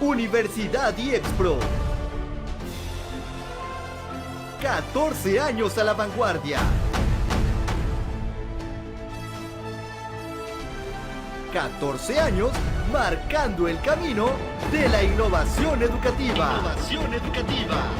Universidad IEXPRO. 14 años a la vanguardia. 14 años marcando el camino de la innovación educativa. Innovación educativa.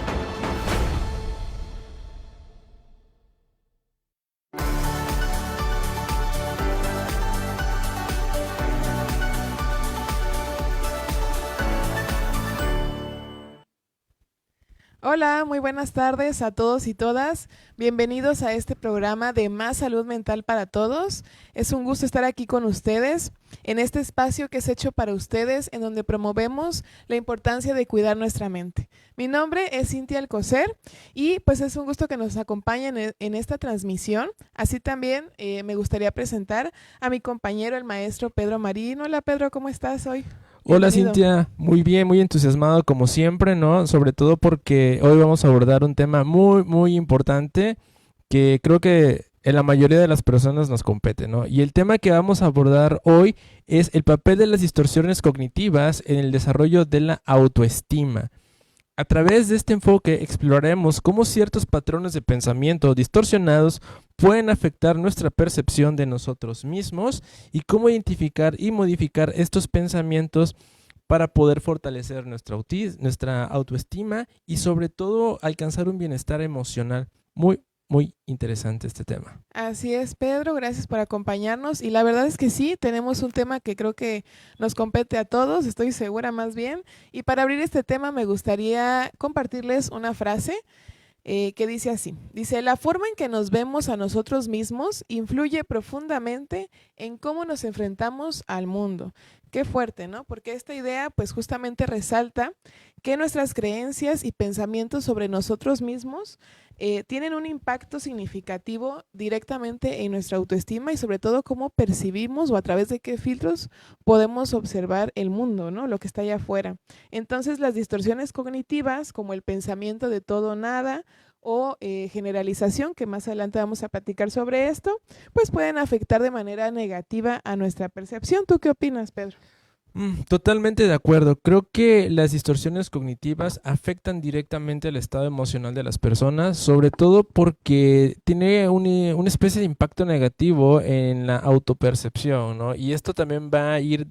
Hola, muy buenas tardes a todos y todas. Bienvenidos a este programa de Más Salud Mental para Todos. Es un gusto estar aquí con ustedes en este espacio que es hecho para ustedes, en donde promovemos la importancia de cuidar nuestra mente. Mi nombre es Cintia Alcocer y pues es un gusto que nos acompañen en esta transmisión. Así también me gustaría presentar a mi compañero, el maestro Pedro Marín. Hola Pedro, ¿cómo estás hoy? Hola Bienvenido. Cintia, muy bien, muy entusiasmado como siempre, ¿no? Sobre todo porque hoy vamos a abordar un tema muy importante que creo que en la mayoría de las personas nos compete, ¿no? Y el tema que vamos a abordar hoy es el papel de las distorsiones cognitivas en el desarrollo de la autoestima. A través de este enfoque exploraremos cómo ciertos patrones de pensamiento distorsionados pueden afectar nuestra percepción de nosotros mismos y cómo identificar y modificar estos pensamientos para poder fortalecer nuestra autoestima y sobre todo alcanzar un bienestar emocional. Muy interesante este tema. Así es, Pedro, gracias por acompañarnos. Y la verdad es que sí, tenemos un tema que creo que nos compete a todos, estoy segura más bien. Y para abrir este tema me gustaría compartirles una frase que dice así. Dice, la forma en que nos vemos a nosotros mismos influye profundamente en cómo nos enfrentamos al mundo. Qué fuerte, ¿no? Porque esta idea pues justamente resalta que nuestras creencias y pensamientos sobre nosotros mismos tienen un impacto significativo directamente en nuestra autoestima y sobre todo cómo percibimos o a través de qué filtros podemos observar el mundo, ¿no? Lo que está allá afuera. Entonces las distorsiones cognitivas como el pensamiento de todo o nada o generalización, que más adelante vamos a platicar sobre esto, pues pueden afectar de manera negativa a nuestra percepción. ¿Tú qué opinas, Pedro? Totalmente de acuerdo. Creo que las distorsiones cognitivas afectan directamente el estado emocional de las personas, sobre todo porque tiene una especie de impacto negativo en la autopercepción, ¿no? Y esto también va a ir,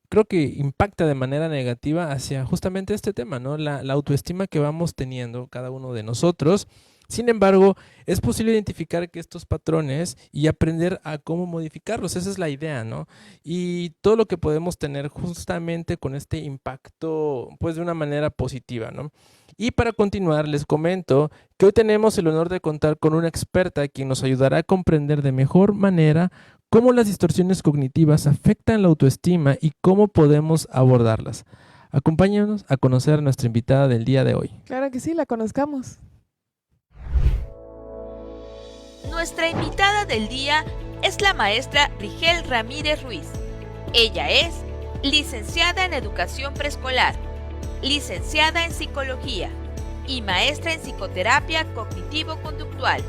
creo que impacta de manera negativa hacia justamente este tema, ¿no? La autoestima que vamos teniendo cada uno de nosotros. Sin embargo, es posible identificar que estos patrones y aprender a cómo modificarlos. Esa es la idea, ¿no? Y todo lo que podemos tener justamente con este impacto, pues de una manera positiva, ¿no? Y para continuar, les comento que hoy tenemos el honor de contar con una experta quien nos ayudará a comprender de mejor manera cómo las distorsiones cognitivas afectan la autoestima y cómo podemos abordarlas. Acompáñanos a conocer a nuestra invitada del día de hoy. Claro que sí, la conozcamos. Nuestra invitada del día es la maestra Rigel Ramírez Ruiz. Ella es licenciada en Educación Preescolar, licenciada en Psicología y maestra en Psicoterapia Cognitivo-Conductual.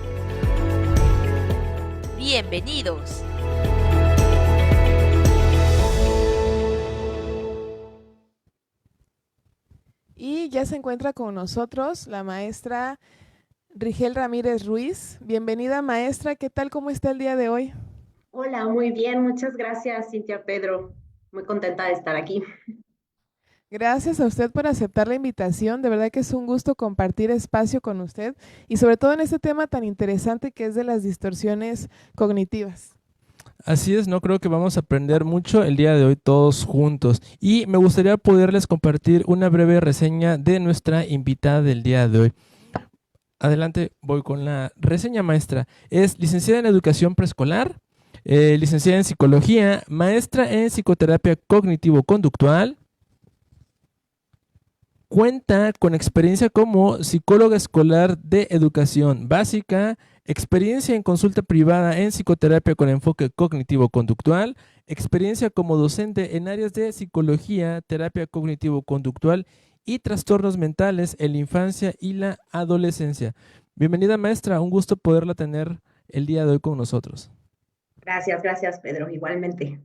Bienvenidos. Y ya se encuentra con nosotros la maestra Rigel Ramírez Ruiz. Bienvenida, maestra. ¿Qué tal? ¿Cómo está el día de hoy? Hola, muy bien, muchas gracias, Cintia Pedro. Muy contenta de estar aquí. Gracias a usted por aceptar la invitación. De verdad que es un gusto compartir espacio con usted y sobre todo en este tema tan interesante que es de las distorsiones cognitivas. Así es, no creo que vamos a aprender mucho el día de hoy todos juntos y me gustaría poderles compartir una breve reseña de nuestra invitada del día de hoy. Adelante, voy con la reseña, maestra. Es licenciada en Educación Preescolar, licenciada en Psicología, maestra en Psicoterapia Cognitivo-Conductual. Cuenta con experiencia como psicóloga escolar de educación básica, experiencia en consulta privada en psicoterapia con enfoque cognitivo-conductual, experiencia como docente en áreas de psicología, terapia cognitivo-conductual y trastornos mentales en la infancia y la adolescencia. Bienvenida, maestra, un gusto poderla tener el día de hoy con nosotros. Gracias, Pedro, igualmente.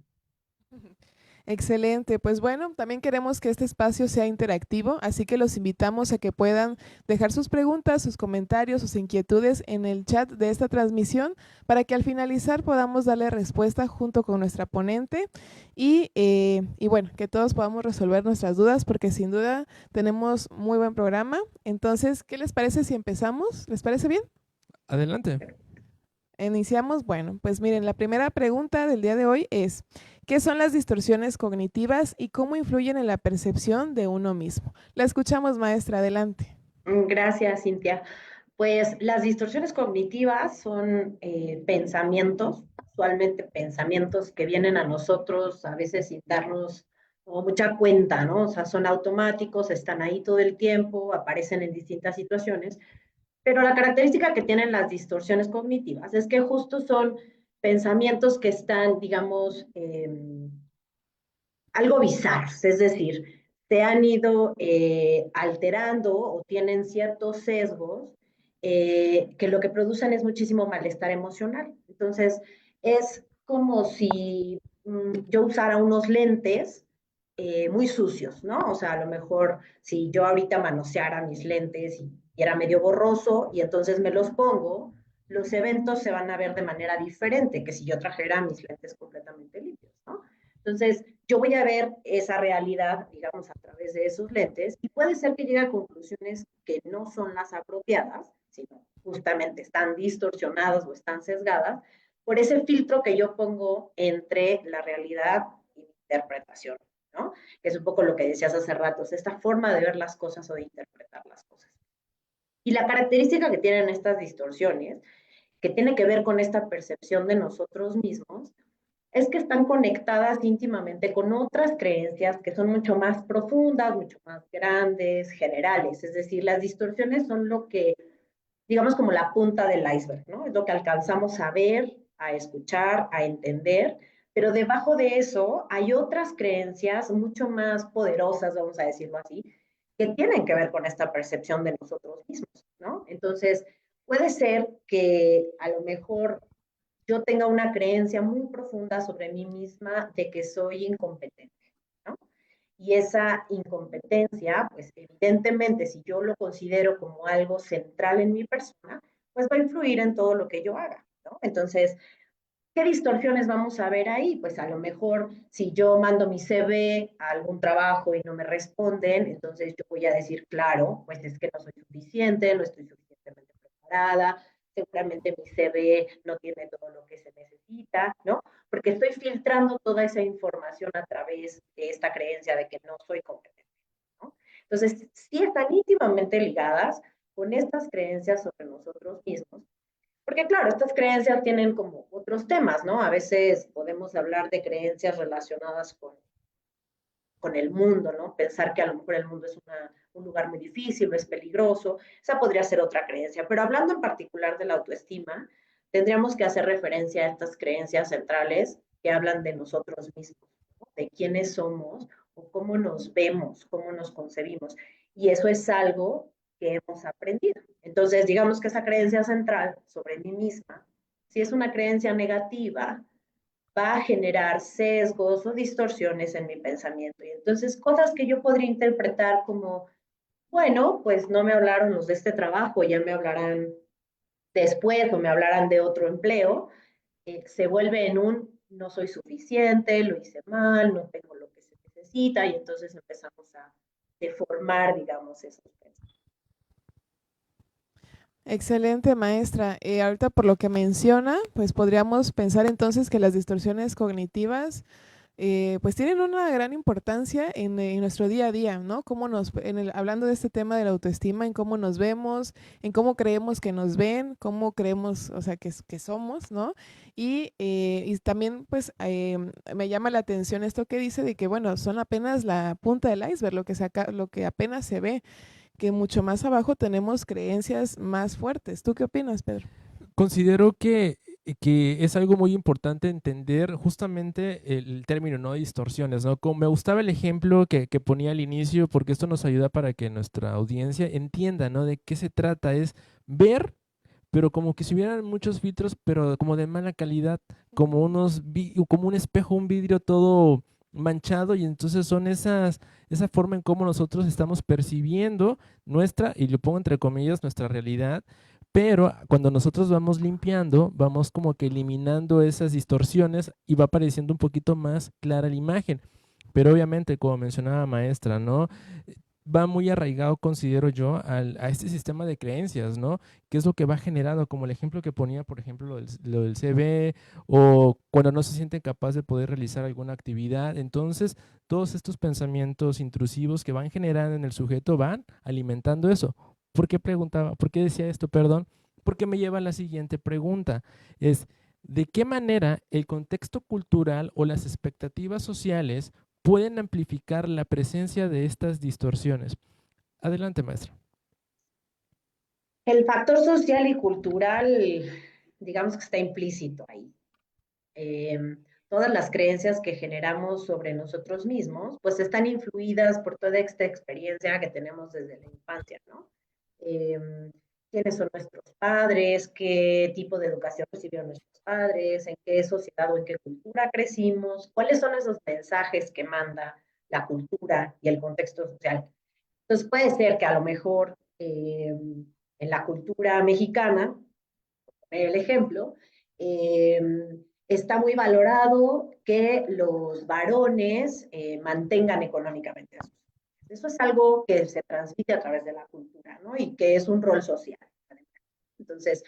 Excelente, pues bueno, también queremos que este espacio sea interactivo, así que los invitamos a que puedan dejar sus preguntas, sus comentarios, sus inquietudes en el chat de esta transmisión para que al finalizar podamos darle respuesta junto con nuestra ponente y bueno, que todos podamos resolver nuestras dudas porque sin duda tenemos muy buen programa. Entonces, ¿qué les parece si empezamos? ¿Les parece bien? Adelante. Iniciamos. Bueno, pues miren, la primera pregunta del día de hoy es, ¿qué son las distorsiones cognitivas y cómo influyen en la percepción de uno mismo? La escuchamos, maestra, adelante. Gracias, Cintia. Pues las distorsiones cognitivas son pensamientos, usualmente pensamientos que vienen a nosotros a veces sin darnos como mucha cuenta, ¿no? O sea, son automáticos, están ahí todo el tiempo, aparecen en distintas situaciones, pero la característica que tienen las distorsiones cognitivas es que justo son pensamientos que están, digamos, algo bizarros, es decir, se han ido alterando o tienen ciertos sesgos que lo que producen es muchísimo malestar emocional. Entonces, es como si yo usara unos lentes muy sucios, ¿no? O sea, a lo mejor si yo ahorita manoseara mis lentes y era medio borroso y entonces me los pongo, los eventos se van a ver de manera diferente que si yo trajera mis lentes completamente limpios, ¿no? Entonces, yo voy a ver esa realidad, digamos, a través de esos lentes y puede ser que llegue a conclusiones que no son las apropiadas, sino justamente están distorsionadas o están sesgadas por ese filtro que yo pongo entre la realidad y mi interpretación, ¿no? Que es un poco lo que decías hace rato, es esta forma de ver las cosas o de interpretar las cosas. Y la característica que tienen estas distorsiones, que tiene que ver con esta percepción de nosotros mismos, es que están conectadas íntimamente con otras creencias que son mucho más profundas, mucho más grandes, generales. Es decir, las distorsiones son lo que, digamos, como la punta del iceberg, ¿no? Es lo que alcanzamos a ver, a escuchar, a entender, pero debajo de eso hay otras creencias mucho más poderosas, vamos a decirlo así, que tienen que ver con esta percepción de nosotros mismos, ¿no? Entonces, puede ser que a lo mejor yo tenga una creencia muy profunda sobre mí misma de que soy incompetente, ¿no? Y esa incompetencia, pues evidentemente, si yo lo considero como algo central en mi persona, pues va a influir en todo lo que yo haga, ¿no? Entonces, ¿qué distorsiones vamos a ver ahí? Pues a lo mejor si yo mando mi CV a algún trabajo y no me responden, entonces yo voy a decir, claro, pues es que no soy suficiente, no estoy suficientemente preparada, seguramente mi CV no tiene todo lo que se necesita, ¿no? Porque estoy filtrando toda esa información a través de esta creencia de que no soy competente, ¿no? Entonces, sí están íntimamente ligadas con estas creencias sobre nosotros mismos, porque claro, estas creencias tienen como otros temas, ¿no? A veces podemos hablar de creencias relacionadas con el mundo, ¿no? Pensar que a lo mejor el mundo es un lugar muy difícil o es peligroso, esa podría ser otra creencia. Pero hablando en particular de la autoestima, tendríamos que hacer referencia a estas creencias centrales que hablan de nosotros mismos, ¿no? De quiénes somos o cómo nos vemos, cómo nos concebimos. Y eso es algo que hemos aprendido. Entonces, digamos que esa creencia central sobre mí misma, si es una creencia negativa, va a generar sesgos o distorsiones en mi pensamiento. Y entonces, cosas que yo podría interpretar como, bueno, pues no me hablaron los de este trabajo, ya me hablarán después o me hablarán de otro empleo, se vuelve en un no soy suficiente, lo hice mal, no tengo lo que se necesita y entonces empezamos a deformar, digamos, esos pensamientos. Excelente, maestra. Ahorita por lo que menciona, pues podríamos pensar entonces que las distorsiones cognitivas pues tienen una gran importancia en nuestro día a día, ¿no? Cómo hablando de este tema de la autoestima, en cómo nos vemos, en cómo creemos que nos ven, cómo creemos, o sea, que somos, ¿no? Y también, pues, me llama la atención esto que dice de que, bueno, son apenas la punta del iceberg, lo que apenas se ve, que mucho más abajo tenemos creencias más fuertes. ¿Tú qué opinas, Pedro? Considero que es algo muy importante entender justamente el término, ¿no? Distorsiones, ¿no? Como me gustaba el ejemplo que ponía al inicio, porque esto nos ayuda para que nuestra audiencia entienda, ¿no? De qué se trata, es ver, pero como que si hubieran muchos filtros, pero como de mala calidad, como como un espejo, un vidrio todo manchado y entonces son esa forma en cómo nosotros estamos percibiendo nuestra, y lo pongo entre comillas, nuestra realidad, pero cuando nosotros vamos limpiando, vamos como que eliminando esas distorsiones y va apareciendo un poquito más clara la imagen. Pero obviamente, como mencionaba maestra, ¿no? Va muy arraigado, considero yo, a este sistema de creencias, ¿no? ¿Qué es lo que va generando? Como el ejemplo que ponía, por ejemplo, lo del CB, o cuando no se siente capaz de poder realizar alguna actividad. Entonces, todos estos pensamientos intrusivos que van generando en el sujeto van alimentando eso. ¿Por qué preguntaba? ¿Por qué decía esto? Perdón. Porque me lleva a la siguiente pregunta. Es, ¿de qué manera el contexto cultural o las expectativas sociales pueden amplificar la presencia de estas distorsiones? Adelante, maestra. El factor social y cultural, digamos que está implícito ahí. Todas las creencias que generamos sobre nosotros mismos, pues están influidas por toda esta experiencia que tenemos desde la infancia, ¿no? ¿Quiénes son nuestros padres? ¿Qué tipo de educación recibieron nuestros padres? ¿En qué sociedad o en qué cultura crecimos? ¿Cuáles son esos mensajes que manda la cultura y el contexto social? Entonces puede ser que a lo mejor en la cultura mexicana, el ejemplo, está muy valorado que los varones mantengan económicamente a sus hijos. Eso es algo que se transmite a través de la cultura, ¿no? Y que es un rol social. Entonces,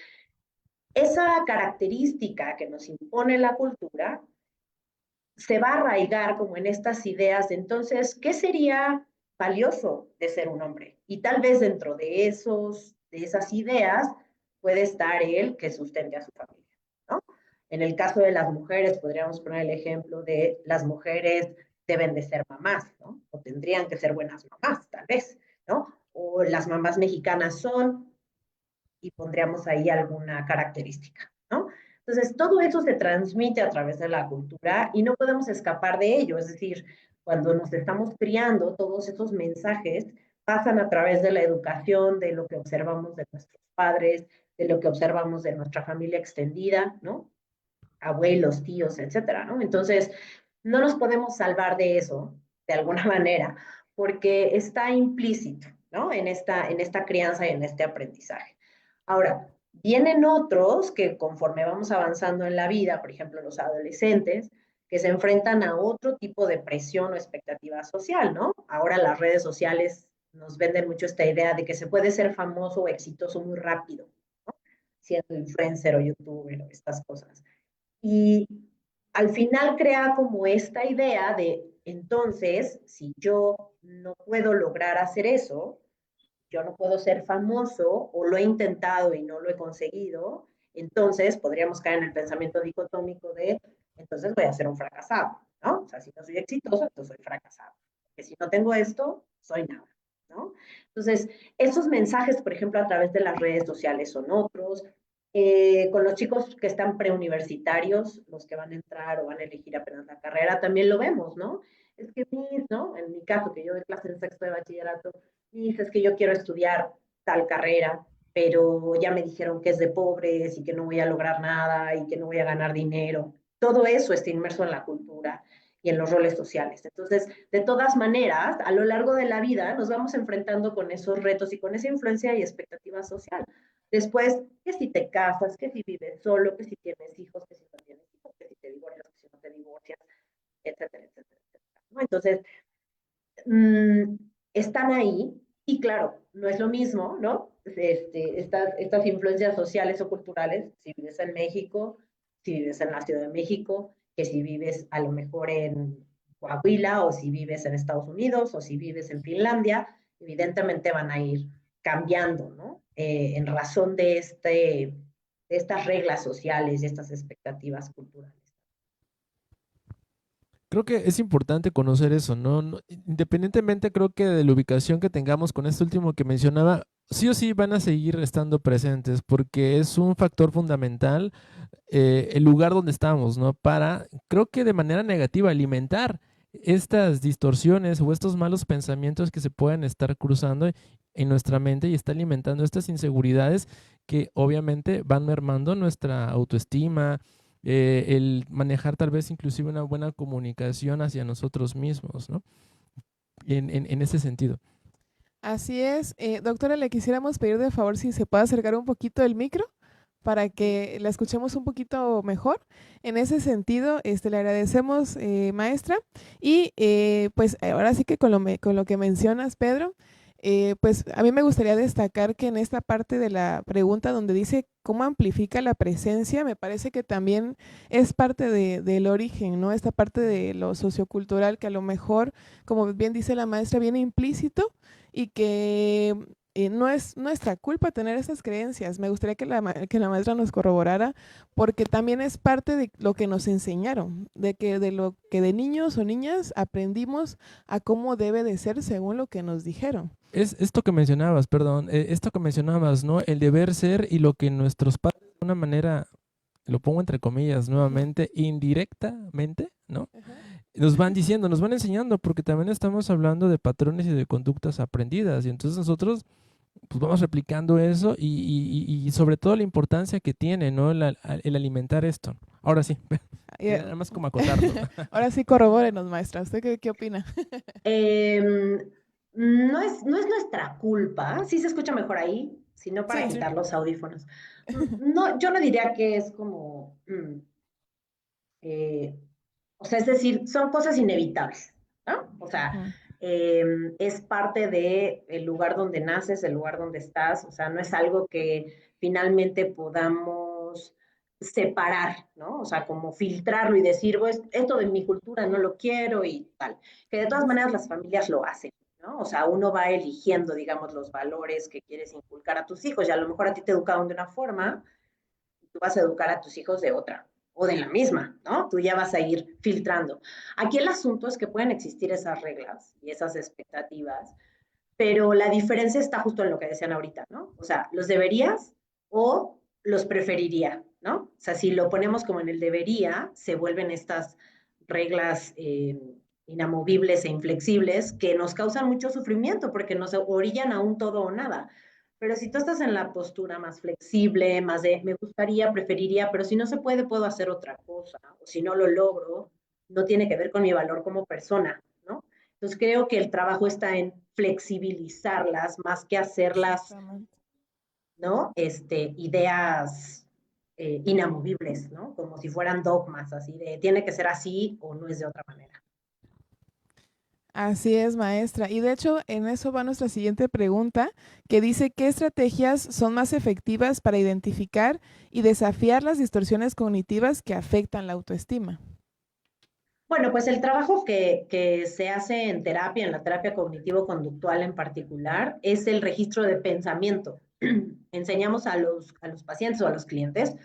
esa característica que nos impone la cultura se va a arraigar como en estas ideas de entonces, ¿qué sería valioso de ser un hombre? Y tal vez dentro de esas ideas puede estar el que sustente a su familia, ¿no? En el caso de las mujeres, podríamos poner el ejemplo de las mujeres deben de ser mamás, ¿no? O tendrían que ser buenas mamás, tal vez, ¿no? O las mamás mexicanas son, y pondríamos ahí alguna característica, ¿no? Entonces, todo eso se transmite a través de la cultura y no podemos escapar de ello. Es decir, cuando nos estamos criando, todos esos mensajes pasan a través de la educación, de lo que observamos de nuestros padres, de lo que observamos de nuestra familia extendida, ¿no? Abuelos, tíos, etcétera, ¿no? Entonces, no nos podemos salvar de eso, de alguna manera, porque está implícito, ¿no? En esta crianza y en este aprendizaje. Ahora, vienen otros que conforme vamos avanzando en la vida, por ejemplo, los adolescentes, que se enfrentan a otro tipo de presión o expectativa social, ¿no? Ahora las redes sociales nos venden mucho esta idea de que se puede ser famoso o exitoso muy rápido, ¿no? Siendo influencer o youtuber o estas cosas. Y al final crea como esta idea de, entonces, si yo no puedo lograr hacer eso, yo no puedo ser famoso o lo he intentado y no lo he conseguido, entonces podríamos caer en el pensamiento dicotómico de, entonces voy a ser un fracasado, ¿no? O sea, si no soy exitoso, entonces soy fracasado. Porque si no tengo esto, soy nada, ¿no? Entonces, esos mensajes, por ejemplo, a través de las redes sociales son otros. Con los chicos que están preuniversitarios, los que van a entrar o van a elegir apenas la carrera, también lo vemos, ¿no? Es que, ¿no? En mi caso, que yo doy clase en sexto de bachillerato, es que yo quiero estudiar tal carrera, pero ya me dijeron que es de pobres y que no voy a lograr nada y que no voy a ganar dinero. Todo eso está inmerso en la cultura y en los roles sociales. Entonces, de todas maneras, a lo largo de la vida nos vamos enfrentando con esos retos y con esa influencia y expectativa social. Después, que si te casas, que si vives solo, que si tienes hijos, que si no tienes hijos, que si te divorcias, que si no te divorcias, etcétera, etcétera, etcétera, ¿no? Entonces, están ahí y claro, no es lo mismo, ¿no? Estas influencias sociales o culturales, si vives en México, si vives en la Ciudad de México, que si vives a lo mejor en Coahuila o si vives en Estados Unidos o si vives en Finlandia, evidentemente van a ir cambiando, ¿no? En razón de estas reglas sociales y estas expectativas culturales. Creo que es importante conocer eso, ¿no? Independientemente, creo que de la ubicación que tengamos con este último que mencionaba, sí o sí van a seguir estando presentes porque es un factor fundamental el lugar donde estamos, ¿no? Para, creo que de manera negativa, alimentar estas distorsiones o estos malos pensamientos que se pueden estar cruzando en nuestra mente y está alimentando estas inseguridades que obviamente van mermando nuestra autoestima, el manejar tal vez inclusive una buena comunicación hacia nosotros mismos, ¿no? En ese sentido. Así es. Doctora, le quisiéramos pedir de favor si se puede acercar un poquito el micro para que la escuchemos un poquito mejor. En ese sentido, le agradecemos, maestra. Y pues ahora sí que con lo que mencionas, Pedro, pues a mí me gustaría destacar que en esta parte de la pregunta donde dice cómo amplifica la presencia, me parece que también es parte del origen, ¿no? Esta parte de lo sociocultural que a lo mejor, como bien dice la maestra, viene implícito y que no es nuestra culpa tener esas creencias. Me gustaría que que la maestra nos corroborara, porque también es parte de lo que nos enseñaron, de lo que de niños o niñas aprendimos a cómo debe de ser según lo que nos dijeron. Es esto que mencionabas, perdón, esto que mencionabas, ¿no? El deber ser y lo que nuestros padres de una manera, lo pongo entre comillas nuevamente, indirectamente, ¿no? Ajá. Nos van diciendo, nos van enseñando, porque también estamos hablando de patrones y de conductas aprendidas, y entonces nosotros pues vamos replicando eso y sobre todo la importancia que tiene, ¿no? El alimentar esto. Ahora sí, nada más como acotarlo. Ahora sí, corrobórenos, maestra. ¿Usted qué opina? Em, no es nuestra culpa, sí se escucha mejor ahí, sino para Sí. quitar los audífonos. No, yo no diría que es como, eh, o sea, es decir, son cosas inevitables, ¿no? O sea, Ujú. es parte del lugar donde naces, el lugar donde estás, o sea, no es algo que finalmente podamos separar, ¿no? O sea, como filtrarlo y decir, pues, esto de mi cultura no lo quiero y tal. Que de todas maneras las familias lo hacen, ¿no? O sea, uno va eligiendo, digamos, los valores que quieres inculcar a tus hijos y a lo mejor a ti te educaron de una forma y tú vas a educar a tus hijos de otra o de la misma, ¿no? Tú ya vas a ir filtrando. Aquí el asunto es que pueden existir esas reglas y esas expectativas, pero la diferencia está justo en lo que decían ahorita, ¿no? O sea, los deberías o los preferiría, ¿no? O sea, si lo ponemos como en el debería, se vuelven estas reglas inamovibles e inflexibles que nos causan mucho sufrimiento porque nos orillan a un todo o nada. Pero si tú estás en la postura más flexible, más de me gustaría, preferiría, pero si no se puede, puedo hacer otra cosa, o si no lo logro, no tiene que ver con mi valor como persona, ¿no? Entonces creo que el trabajo está en flexibilizarlas más que hacerlas, Exactamente. ¿no? Ideas inamovibles, ¿no? Como si fueran dogmas, así de tiene que ser así o no es de otra manera. Así es, maestra. Y de hecho, en eso va nuestra siguiente pregunta, que dice, ¿qué estrategias son más efectivas para identificar y desafiar las distorsiones cognitivas que afectan la autoestima? Bueno, pues el trabajo que se hace en terapia, en la terapia cognitivo-conductual en particular, es el registro de pensamiento. Enseñamos a los pacientes o a los clientes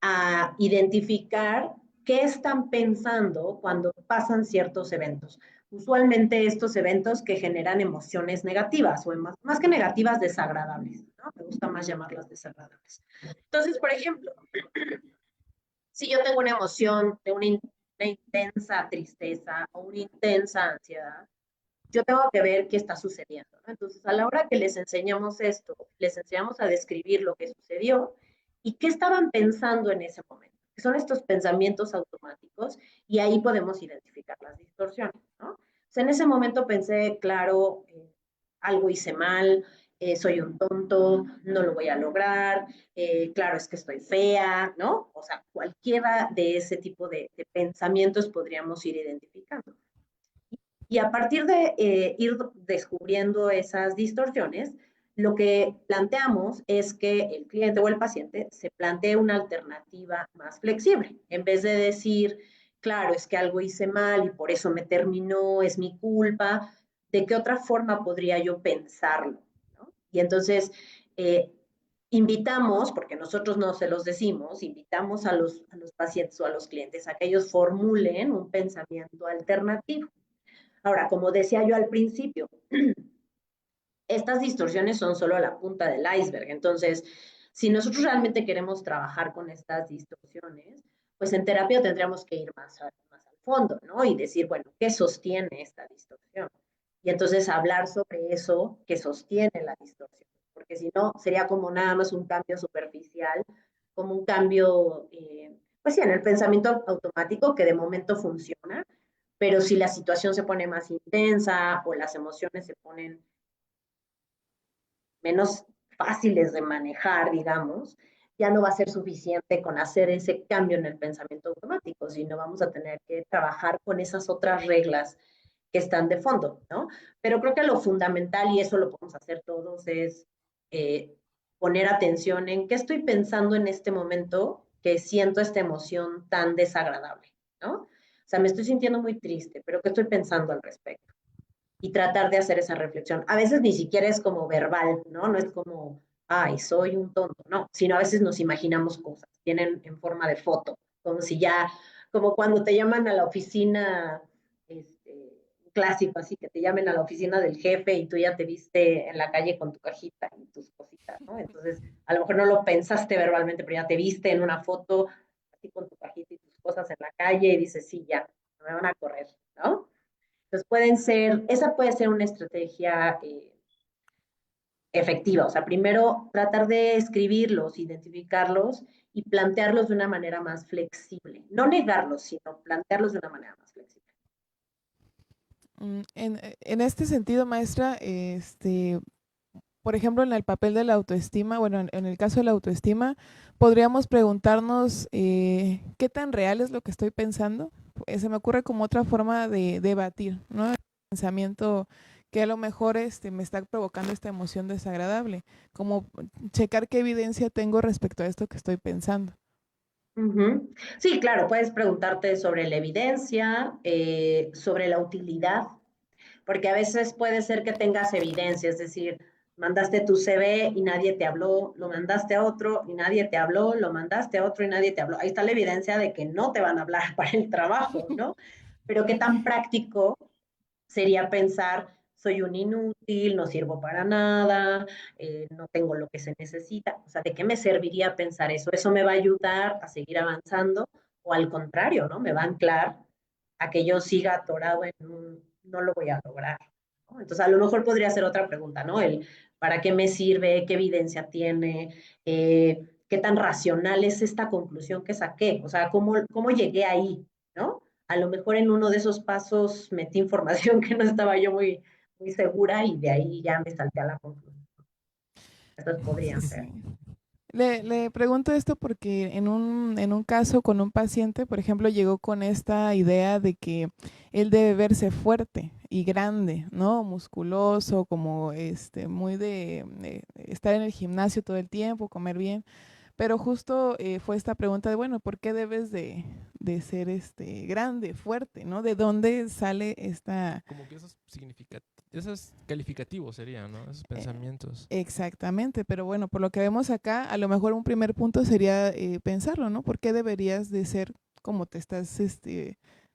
a identificar qué están pensando cuando pasan ciertos eventos. Usualmente estos eventos que generan emociones negativas o más que negativas, desagradables, ¿no? Me gusta más llamarlas desagradables. Entonces, por ejemplo, si yo tengo una emoción de una intensa tristeza o una intensa ansiedad, yo tengo que ver qué está sucediendo, ¿no? Entonces, a la hora que les enseñamos esto, les enseñamos a describir lo que sucedió y qué estaban pensando en ese momento, que son estos pensamientos automáticos, y ahí podemos identificar las distorsiones, ¿no? O sea, en ese momento pensé, claro, algo hice mal, soy un tonto, no lo voy a lograr, claro, es que estoy fea, ¿no? O sea, cualquiera de ese tipo de pensamientos podríamos ir identificando. Y a partir de ir descubriendo esas distorsiones, lo que planteamos es que el cliente o el paciente se plantee una alternativa más flexible. En vez de decir, claro, es que algo hice mal y por eso me terminó, es mi culpa, ¿de qué otra forma podría yo pensarlo? ¿No? Y entonces invitamos, porque nosotros no se los decimos, invitamos a los pacientes o a los clientes a que ellos formulen un pensamiento alternativo. Ahora, como decía yo al principio, estas distorsiones son solo la punta del iceberg. Entonces, si nosotros realmente queremos trabajar con estas distorsiones, pues en terapia tendríamos que ir más al fondo, ¿no? Y decir, bueno, ¿qué sostiene esta distorsión? Y entonces hablar sobre eso que sostiene la distorsión. Porque si no, sería como nada más un cambio superficial, como un cambio pues sí, en el pensamiento automático que de momento funciona, pero si la situación se pone más intensa o las emociones se ponen menos fáciles de manejar, digamos, ya no va a ser suficiente con hacer ese cambio en el pensamiento automático, sino vamos a tener que trabajar con esas otras reglas que están de fondo, ¿no? Pero creo que lo fundamental, y eso lo podemos hacer todos, es poner atención en qué estoy pensando en este momento que siento esta emoción tan desagradable, ¿no? O sea, me estoy sintiendo muy triste, pero ¿qué estoy pensando al respecto? Y tratar de hacer esa reflexión. A veces ni siquiera es como verbal, ¿no? No es como, ay, soy un tonto, no, sino a veces nos imaginamos cosas, vienen en forma de foto, como si ya, como cuando te llaman a la oficina, un clásico, así que te llamen a la oficina del jefe y tú ya te viste en la calle con tu cajita y tus cositas, ¿no? Entonces, a lo mejor no lo pensaste verbalmente, pero ya te viste en una foto, así con tu cajita y tus cosas en la calle y dices, sí, ya, me van a correr, ¿no? Entonces esa puede ser una estrategia efectiva. O sea, primero tratar de escribirlos, identificarlos y plantearlos de una manera más flexible. No negarlos, sino plantearlos de una manera más flexible. En este sentido, maestra, por ejemplo, en el papel de la autoestima, bueno, en el caso de la autoestima, podríamos preguntarnos qué tan real es lo que estoy pensando. Se me ocurre como otra forma de debatir, ¿no? El pensamiento que a lo mejor me está provocando esta emoción desagradable, como checar qué evidencia tengo respecto a esto que estoy pensando. Ujú. Sí, claro, puedes preguntarte sobre la evidencia, sobre la utilidad, porque a veces puede ser que tengas evidencia, es decir, mandaste tu CV y nadie te habló, lo mandaste a otro y nadie te habló, lo mandaste a otro y nadie te habló. Ahí está la evidencia de que no te van a hablar para el trabajo, ¿no? Pero qué tan práctico sería pensar, soy un inútil, no sirvo para nada, no tengo lo que se necesita. O sea, ¿de qué me serviría pensar eso? ¿Eso me va a ayudar a seguir avanzando? O al contrario, ¿no? Me va a anclar a que yo siga atorado en un, no lo voy a lograr, ¿no? Entonces, a lo mejor podría ser otra pregunta, ¿no? El, ¿para qué me sirve? ¿Qué evidencia tiene? ¿Qué tan racional es esta conclusión que saqué? O sea, ¿cómo llegué ahí? ¿No? A lo mejor en uno de esos pasos metí información que no estaba yo muy segura y de ahí ya me salté a la conclusión. Estas podrían ser. Sí. Le pregunto esto porque en un caso con un paciente, por ejemplo, llegó con esta idea de que él debe verse fuerte y grande, ¿no? Musculoso, como muy de estar en el gimnasio todo el tiempo, comer bien. Pero justo fue esta pregunta de, bueno, ¿por qué debes de ser grande, fuerte, ¿no? ¿De dónde sale esta... Como que esos calificativos serían, ¿no? Esos eh, pensamientos. exactamente, pero bueno, por lo que vemos acá, a lo mejor un primer punto sería pensarlo, ¿no? ¿Por qué deberías de ser como te estás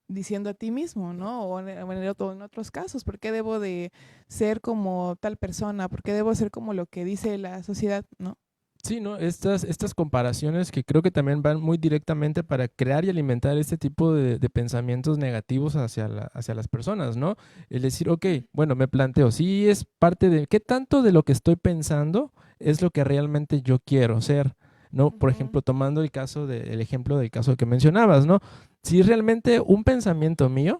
diciendo a ti mismo, ¿no? O en otros casos, ¿por qué debo de ser como tal persona? ¿Por qué debo ser como lo que dice la sociedad, ¿no? Sí, ¿no? Estas comparaciones que creo que también van muy directamente para crear y alimentar este tipo de pensamientos negativos hacia las personas, ¿no? El decir, ok, bueno, me planteo, sí es parte de, ¿qué tanto de lo que estoy pensando es lo que realmente yo quiero ser? ¿No? Por Ujú. ejemplo, tomando el ejemplo del caso que mencionabas, ¿no? Si es realmente un pensamiento mío,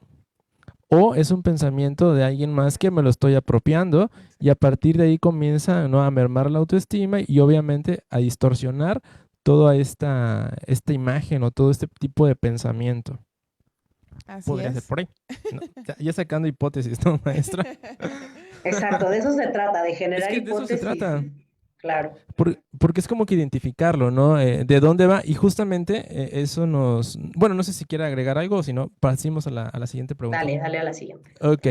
o es un pensamiento de alguien más que me lo estoy apropiando y a partir de ahí comienza, ¿no?, a mermar la autoestima y obviamente a distorsionar toda esta imagen o todo este tipo de pensamiento. Así Podría ser es. por ahí. ¿No? Ya sacando hipótesis, ¿no, maestra? Exacto, de eso se trata, de Es generar que de eso se hipótesis trata. y, claro. Porque es como que identificarlo, ¿no? De dónde va y justamente eso nos... Bueno, no sé si quiere agregar algo o si no, pasemos a la siguiente pregunta. Dale, dale a la siguiente. Ok.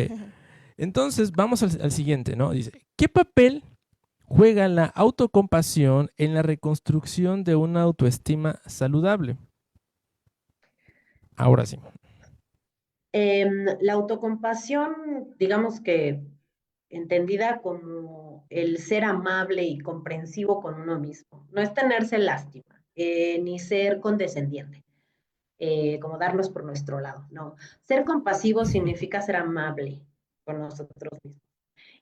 Entonces, vamos al siguiente, ¿no? Dice, ¿qué papel juega la autocompasión en la reconstrucción de una autoestima saludable? Ahora sí. La autocompasión, digamos que entendida como el ser amable y comprensivo con uno mismo. No es tenerse lástima, ni ser condescendiente, como darnos por nuestro lado. No, ser compasivo significa ser amable con nosotros mismos.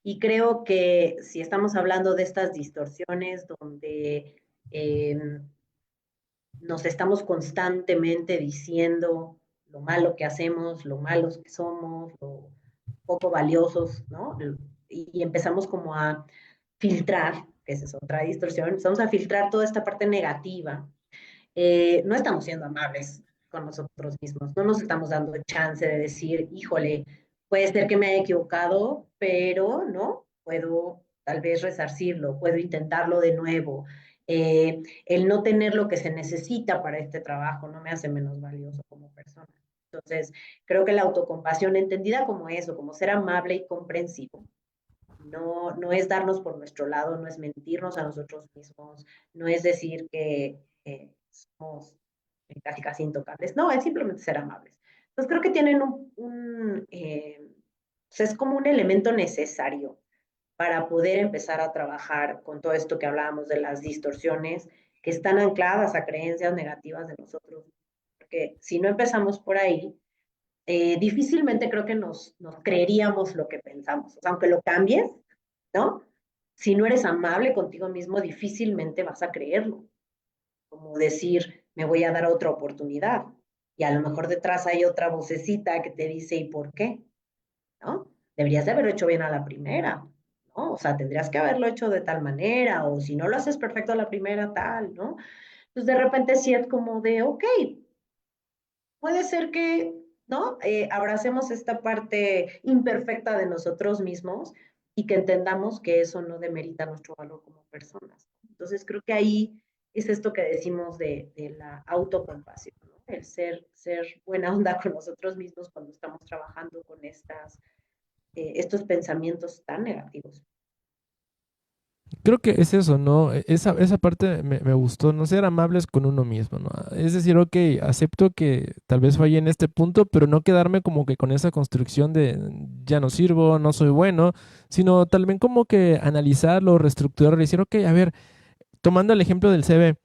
Y creo que si estamos hablando de estas distorsiones donde nos estamos constantemente diciendo lo malo que hacemos, lo malos que somos, lo poco valiosos, ¿no? Y empezamos como a filtrar, que esa es otra distorsión, empezamos a filtrar toda esta parte negativa. No estamos siendo amables con nosotros mismos, no nos estamos dando chance de decir, híjole, puede ser que me haya equivocado, pero no, puedo tal vez resarcirlo, puedo intentarlo de nuevo. El no tener lo que se necesita para este trabajo no me hace menos valioso como persona. Entonces, creo que la autocompasión entendida como eso, como ser amable y comprensivo, no es darnos por nuestro lado, no es mentirnos a nosotros mismos, no es decir que somos casi casi intocables, no, es simplemente ser amables. Entonces creo que tienen o sea, es como un elemento necesario para poder empezar a trabajar con todo esto que hablábamos de las distorsiones que están ancladas a creencias negativas de nosotros. Porque si no empezamos por ahí, difícilmente creo que nos creeríamos lo que pensamos. O sea, aunque lo cambies, ¿no? Si no eres amable contigo mismo, difícilmente vas a creerlo. Como decir, me voy a dar otra oportunidad. Y a lo mejor detrás hay otra vocecita que te dice, ¿y por qué? ¿No? Deberías de haberlo hecho bien a la primera, ¿no? O sea, tendrías que haberlo hecho de tal manera, o si no lo haces perfecto a la primera, tal, ¿no? Entonces, de repente sí es como de, ok, puede ser que, ¿no? Abracemos esta parte imperfecta de nosotros mismos y que entendamos que eso no demerita nuestro valor como personas. Entonces, creo que ahí es esto que decimos de la autocompasión, ¿no? El ser buena onda con nosotros mismos cuando estamos trabajando con estos pensamientos tan negativos. Creo que es eso, ¿no? Esa parte me gustó, no ser amables con uno mismo, ¿no? Es decir, ok, acepto que tal vez falle en este punto, pero no quedarme como que con esa construcción de ya no sirvo, no soy bueno, sino tal vez como que analizarlo, reestructurarlo y decir, ok, a ver, tomando el ejemplo del CV,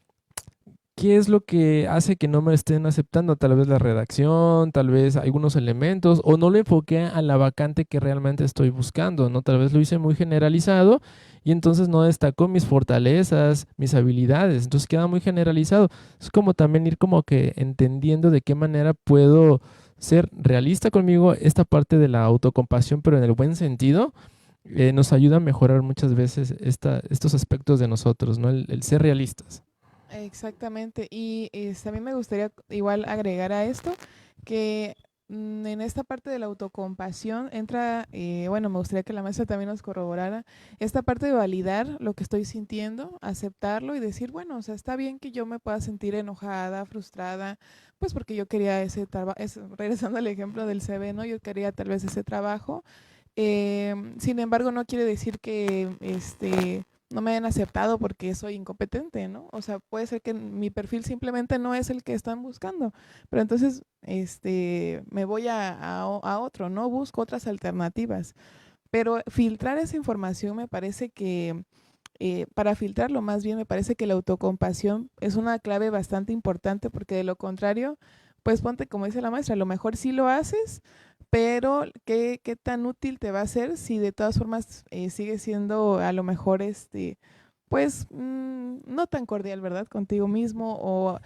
¿qué es lo que hace que no me estén aceptando? Tal vez la redacción, tal vez algunos elementos, o no le enfoqué a la vacante que realmente estoy buscando, ¿no? Tal vez lo hice muy generalizado y entonces no destacó mis fortalezas, mis habilidades, entonces queda muy generalizado. Es como también ir como que entendiendo de qué manera puedo ser realista conmigo, esta parte de la autocompasión, pero en el buen sentido. Nos ayuda a mejorar muchas veces estos aspectos de nosotros, ¿no? El ser realistas. Exactamente. Y a mí me gustaría igual agregar a esto que en esta parte de la autocompasión entra, bueno, me gustaría que la maestra también nos corroborara esta parte de validar lo que estoy sintiendo, aceptarlo y decir, bueno, o sea, está bien que yo me pueda sentir enojada, frustrada, pues porque yo quería ese trabajo, regresando al ejemplo del CV, ¿no? Yo quería tal vez ese trabajo. Sin embargo, no quiere decir que no me hayan aceptado porque soy incompetente, ¿no? O sea, puede ser que mi perfil simplemente no es el que están buscando, pero entonces me voy a otro, ¿no? Busco otras alternativas. Pero filtrar esa información me parece que, para filtrarlo más bien, me parece que la autocompasión es una clave bastante importante porque de lo contrario, pues ponte como dice la maestra, a lo mejor sí lo haces, pero ¿qué tan útil te va a ser si de todas formas sigue siendo a lo mejor pues no tan cordial, ¿verdad? Contigo mismo o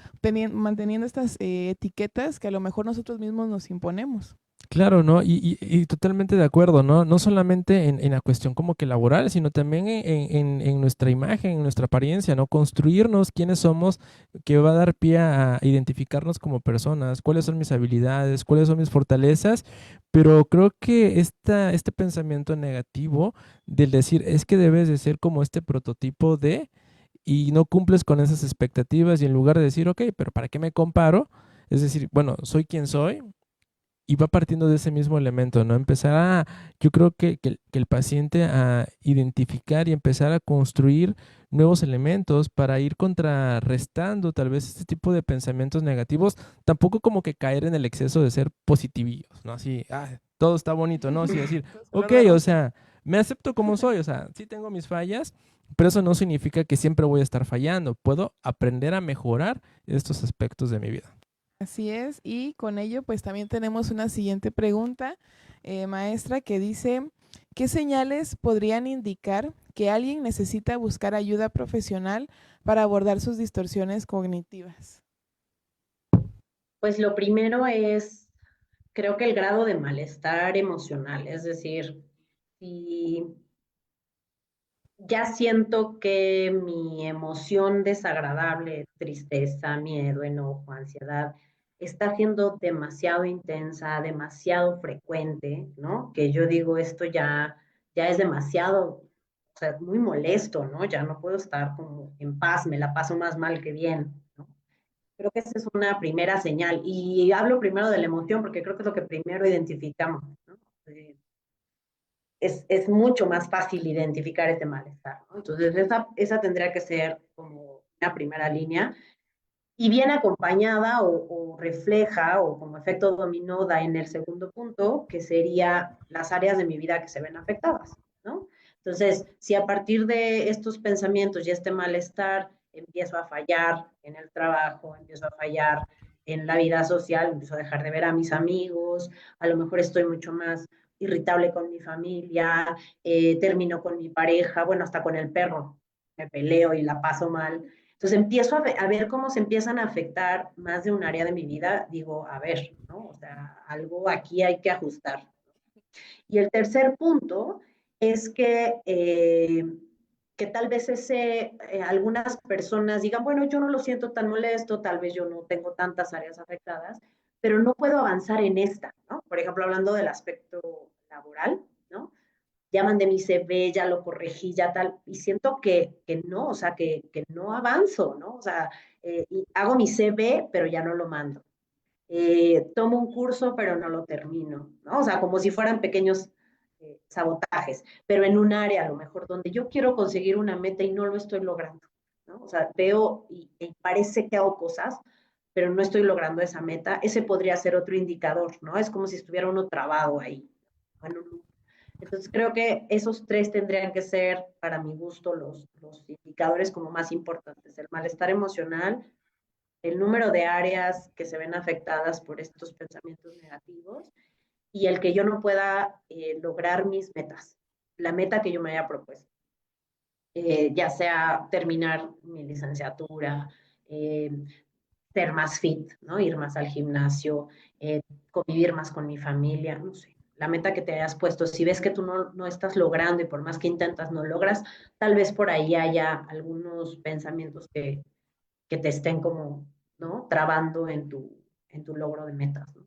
manteniendo estas etiquetas que a lo mejor nosotros mismos nos imponemos. Claro, ¿no? Y totalmente de acuerdo, ¿no? No solamente en la cuestión como que laboral, sino también en nuestra imagen, en nuestra apariencia, ¿no? Construirnos quiénes somos, que va a dar pie a identificarnos como personas, cuáles son mis habilidades, cuáles son mis fortalezas, pero creo que este pensamiento negativo del decir es que debes de ser como este prototipo de, y no cumples con esas expectativas y en lugar de decir, ok, pero ¿para qué me comparo? Es decir, bueno, soy quien soy y va partiendo de ese mismo elemento, ¿no? Empezar yo creo que el paciente a identificar y empezar a construir nuevos elementos para ir contrarrestando tal vez este tipo de pensamientos negativos, tampoco como que caer en el exceso de ser positivillos, ¿no? Así, todo está bonito, ¿no? Así decir, ok, o sea, me acepto como soy, o sea, sí tengo mis fallas, pero eso no significa que siempre voy a estar fallando, puedo aprender a mejorar estos aspectos de mi vida. Así es, y con ello pues también tenemos una siguiente pregunta, maestra, que dice, ¿qué señales podrían indicar que alguien necesita buscar ayuda profesional para abordar sus distorsiones cognitivas? Pues lo primero es, creo que el grado de malestar emocional, es decir, si ya siento que mi emoción desagradable, tristeza, miedo, enojo, ansiedad, está siendo demasiado intensa, demasiado frecuente, ¿no? Que yo digo, esto ya es demasiado, o sea, muy molesto, ¿no? Ya no puedo estar como en paz, me la paso más mal que bien, ¿no? Creo que esa es una primera señal. Y hablo primero de la emoción porque creo que es lo que primero identificamos, ¿no? Es mucho más fácil identificar ese malestar, ¿no? Entonces, esa tendría que ser como una primera línea y bien acompañada o refleja o como efecto dominó da en el segundo punto, que sería las áreas de mi vida que se ven afectadas, ¿no? Entonces, si a partir de estos pensamientos y este malestar empiezo a fallar en el trabajo, empiezo a fallar en la vida social, empiezo a dejar de ver a mis amigos, a lo mejor estoy mucho más irritable con mi familia, termino con mi pareja, bueno, hasta con el perro, me peleo y la paso mal. Entonces empiezo a ver cómo se empiezan a afectar más de un área de mi vida, digo, a ver, ¿no? O sea, algo aquí hay que ajustar. Y el tercer punto es que tal vez algunas personas digan, bueno, yo no lo siento tan molesto, tal vez yo no tengo tantas áreas afectadas, pero no puedo avanzar en esta, ¿no? Por ejemplo, hablando del aspecto laboral, ¿no? Llaman de mi CV, ya lo corregí, ya tal, y siento que no, o sea, que no avanzo, ¿no? O sea, hago mi CV, pero ya no lo mando. Tomo un curso, pero no lo termino, ¿no? O sea, como si fueran pequeños sabotajes, pero en un área a lo mejor donde yo quiero conseguir una meta y no lo estoy logrando, ¿no? O sea, veo y parece que hago cosas, pero no estoy logrando esa meta. Ese podría ser otro indicador, ¿no? Es como si estuviera uno trabado ahí. Bueno, entonces creo que esos tres tendrían que ser, para mi gusto, los indicadores como más importantes. El malestar emocional, el número de áreas que se ven afectadas por estos pensamientos negativos y el que yo no pueda lograr mis metas, la meta que yo me haya propuesto, ya sea terminar mi licenciatura, ser más fit, ¿no? Ir más al gimnasio, convivir más con mi familia, no sé. La meta que te hayas puesto, si ves que tú no estás logrando y por más que intentas no logras, tal vez por ahí haya algunos pensamientos que te estén como, ¿no? Trabando en tu logro de metas, ¿no?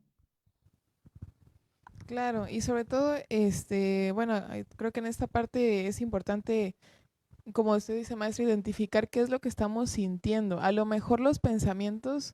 Claro, y sobre todo, bueno, creo que en esta parte es importante, como usted dice, maestro, identificar qué es lo que estamos sintiendo. A lo mejor los pensamientos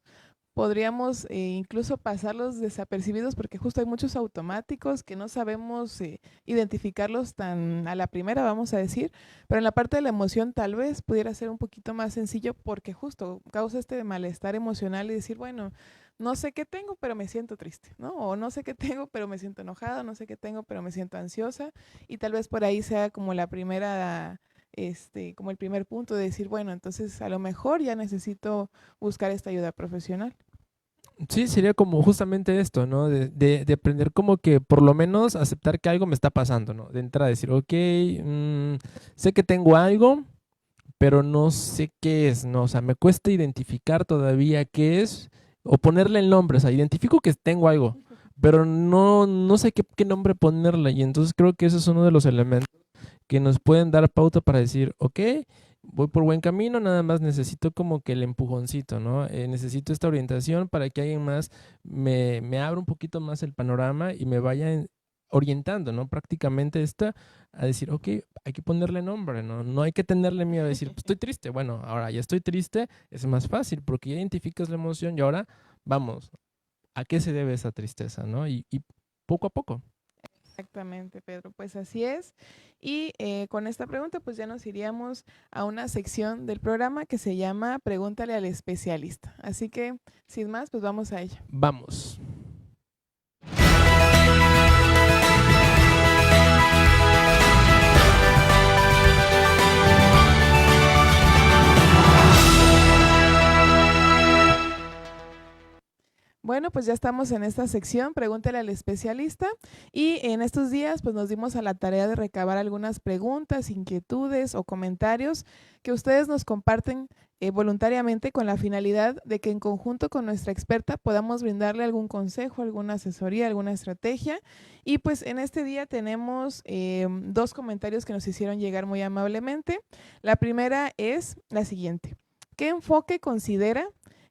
podríamos incluso pasarlos desapercibidos porque justo hay muchos automáticos que no sabemos identificarlos tan a la primera, vamos a decir, pero en la parte de la emoción tal vez pudiera ser un poquito más sencillo porque justo causa este malestar emocional y decir, bueno, no sé qué tengo, pero me siento triste, ¿no? O no sé qué tengo, pero me siento enojada, no sé qué tengo, pero me siento ansiosa y tal vez por ahí sea como la primera como el primer punto de decir, bueno, entonces a lo mejor ya necesito buscar esta ayuda profesional. Sí, sería como justamente esto, ¿no? De aprender como que por lo menos aceptar que algo me está pasando, ¿no? De entrada decir, ok, sé que tengo algo, pero no sé qué es, ¿no? O sea, me cuesta identificar todavía qué es o ponerle el nombre. O sea, identifico que tengo algo, pero no sé qué nombre ponerle. Y entonces creo que ese es uno de los elementos que nos pueden dar pauta para decir, ok, voy por buen camino, nada más necesito como que el empujoncito, ¿no? Necesito esta orientación para que alguien más me abra un poquito más el panorama y me vaya orientando, ¿no? Prácticamente a decir, ok, hay que ponerle nombre, ¿no? No hay que tenerle miedo a decir, pues estoy triste. Bueno, ahora ya estoy triste, es más fácil porque ya identificas la emoción y ahora vamos, ¿a qué se debe esa tristeza, ¿no? Y poco a poco. Exactamente, Pedro, pues así es. Y con esta pregunta pues ya nos iríamos a una sección del programa que se llama Pregúntale al especialista. Así que, sin más, pues vamos a ello. Vamos. Bueno, pues ya estamos en esta sección, pregúntale al especialista, y en estos días pues nos dimos a la tarea de recabar algunas preguntas, inquietudes o comentarios que ustedes nos comparten voluntariamente, con la finalidad de que en conjunto con nuestra experta podamos brindarle algún consejo, alguna asesoría, alguna estrategia. Y pues en este día tenemos dos comentarios que nos hicieron llegar muy amablemente. La primera es la siguiente: ¿qué enfoque considera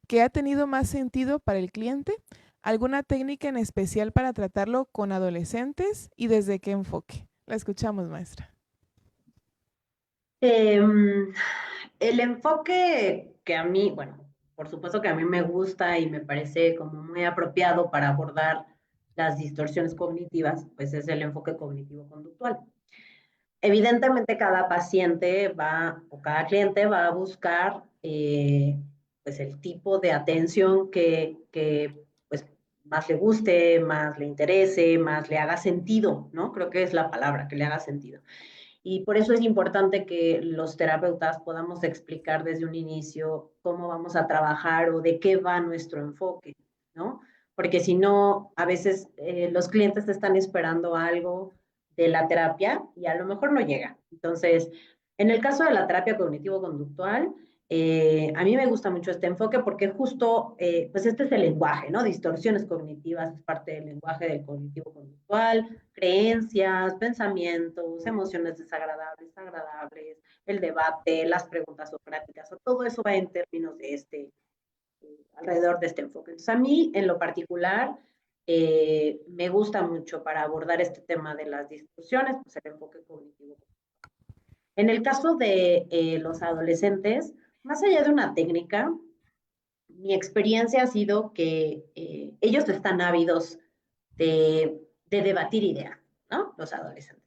que ha tenido más sentido para el cliente? ¿Alguna técnica en especial para tratarlo con adolescentes y desde qué enfoque? La escuchamos, maestra. El enfoque que a mí, bueno, por supuesto que a mí me gusta y me parece como muy apropiado para abordar las distorsiones cognitivas, pues es el enfoque cognitivo-conductual. Evidentemente cada paciente va o cada cliente va a buscar pues el tipo de atención que pues más le guste, más le interese, más le haga sentido, ¿no? Creo que es la palabra, que le haga sentido. Y por eso es importante que los terapeutas podamos explicar desde un inicio cómo vamos a trabajar o de qué va nuestro enfoque, ¿no? Porque si no, a veces los clientes están esperando algo de la terapia y a lo mejor no llega. Entonces, en el caso de la terapia cognitivo-conductual, a mí me gusta mucho este enfoque porque justo, pues este es el lenguaje, ¿no? Distorsiones cognitivas es parte del lenguaje del cognitivo-conductual, creencias, pensamientos, emociones desagradables, agradables, el debate, las preguntas socráticas, todo eso va en términos de alrededor de este enfoque. Entonces, a mí, en lo particular, me gusta mucho para abordar este tema de las distorsiones, pues el enfoque cognitivo. En el caso de los adolescentes, más allá de una técnica, mi experiencia ha sido que ellos están ávidos de debatir ideas, ¿no? Los adolescentes.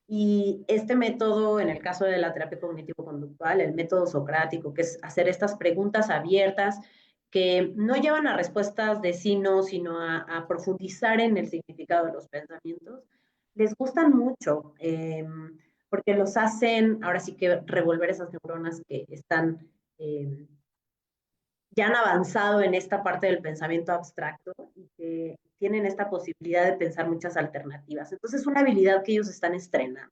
Y este método, en el caso de la terapia cognitivo-conductual, el método socrático, que es hacer estas preguntas abiertas que no llevan a respuestas de sí, no, sino a profundizar en el significado de los pensamientos, les gustan mucho, porque los hacen, ahora sí que revolver esas neuronas que están ya han avanzado en esta parte del pensamiento abstracto y que tienen esta posibilidad de pensar muchas alternativas. Entonces, es una habilidad que ellos están estrenando.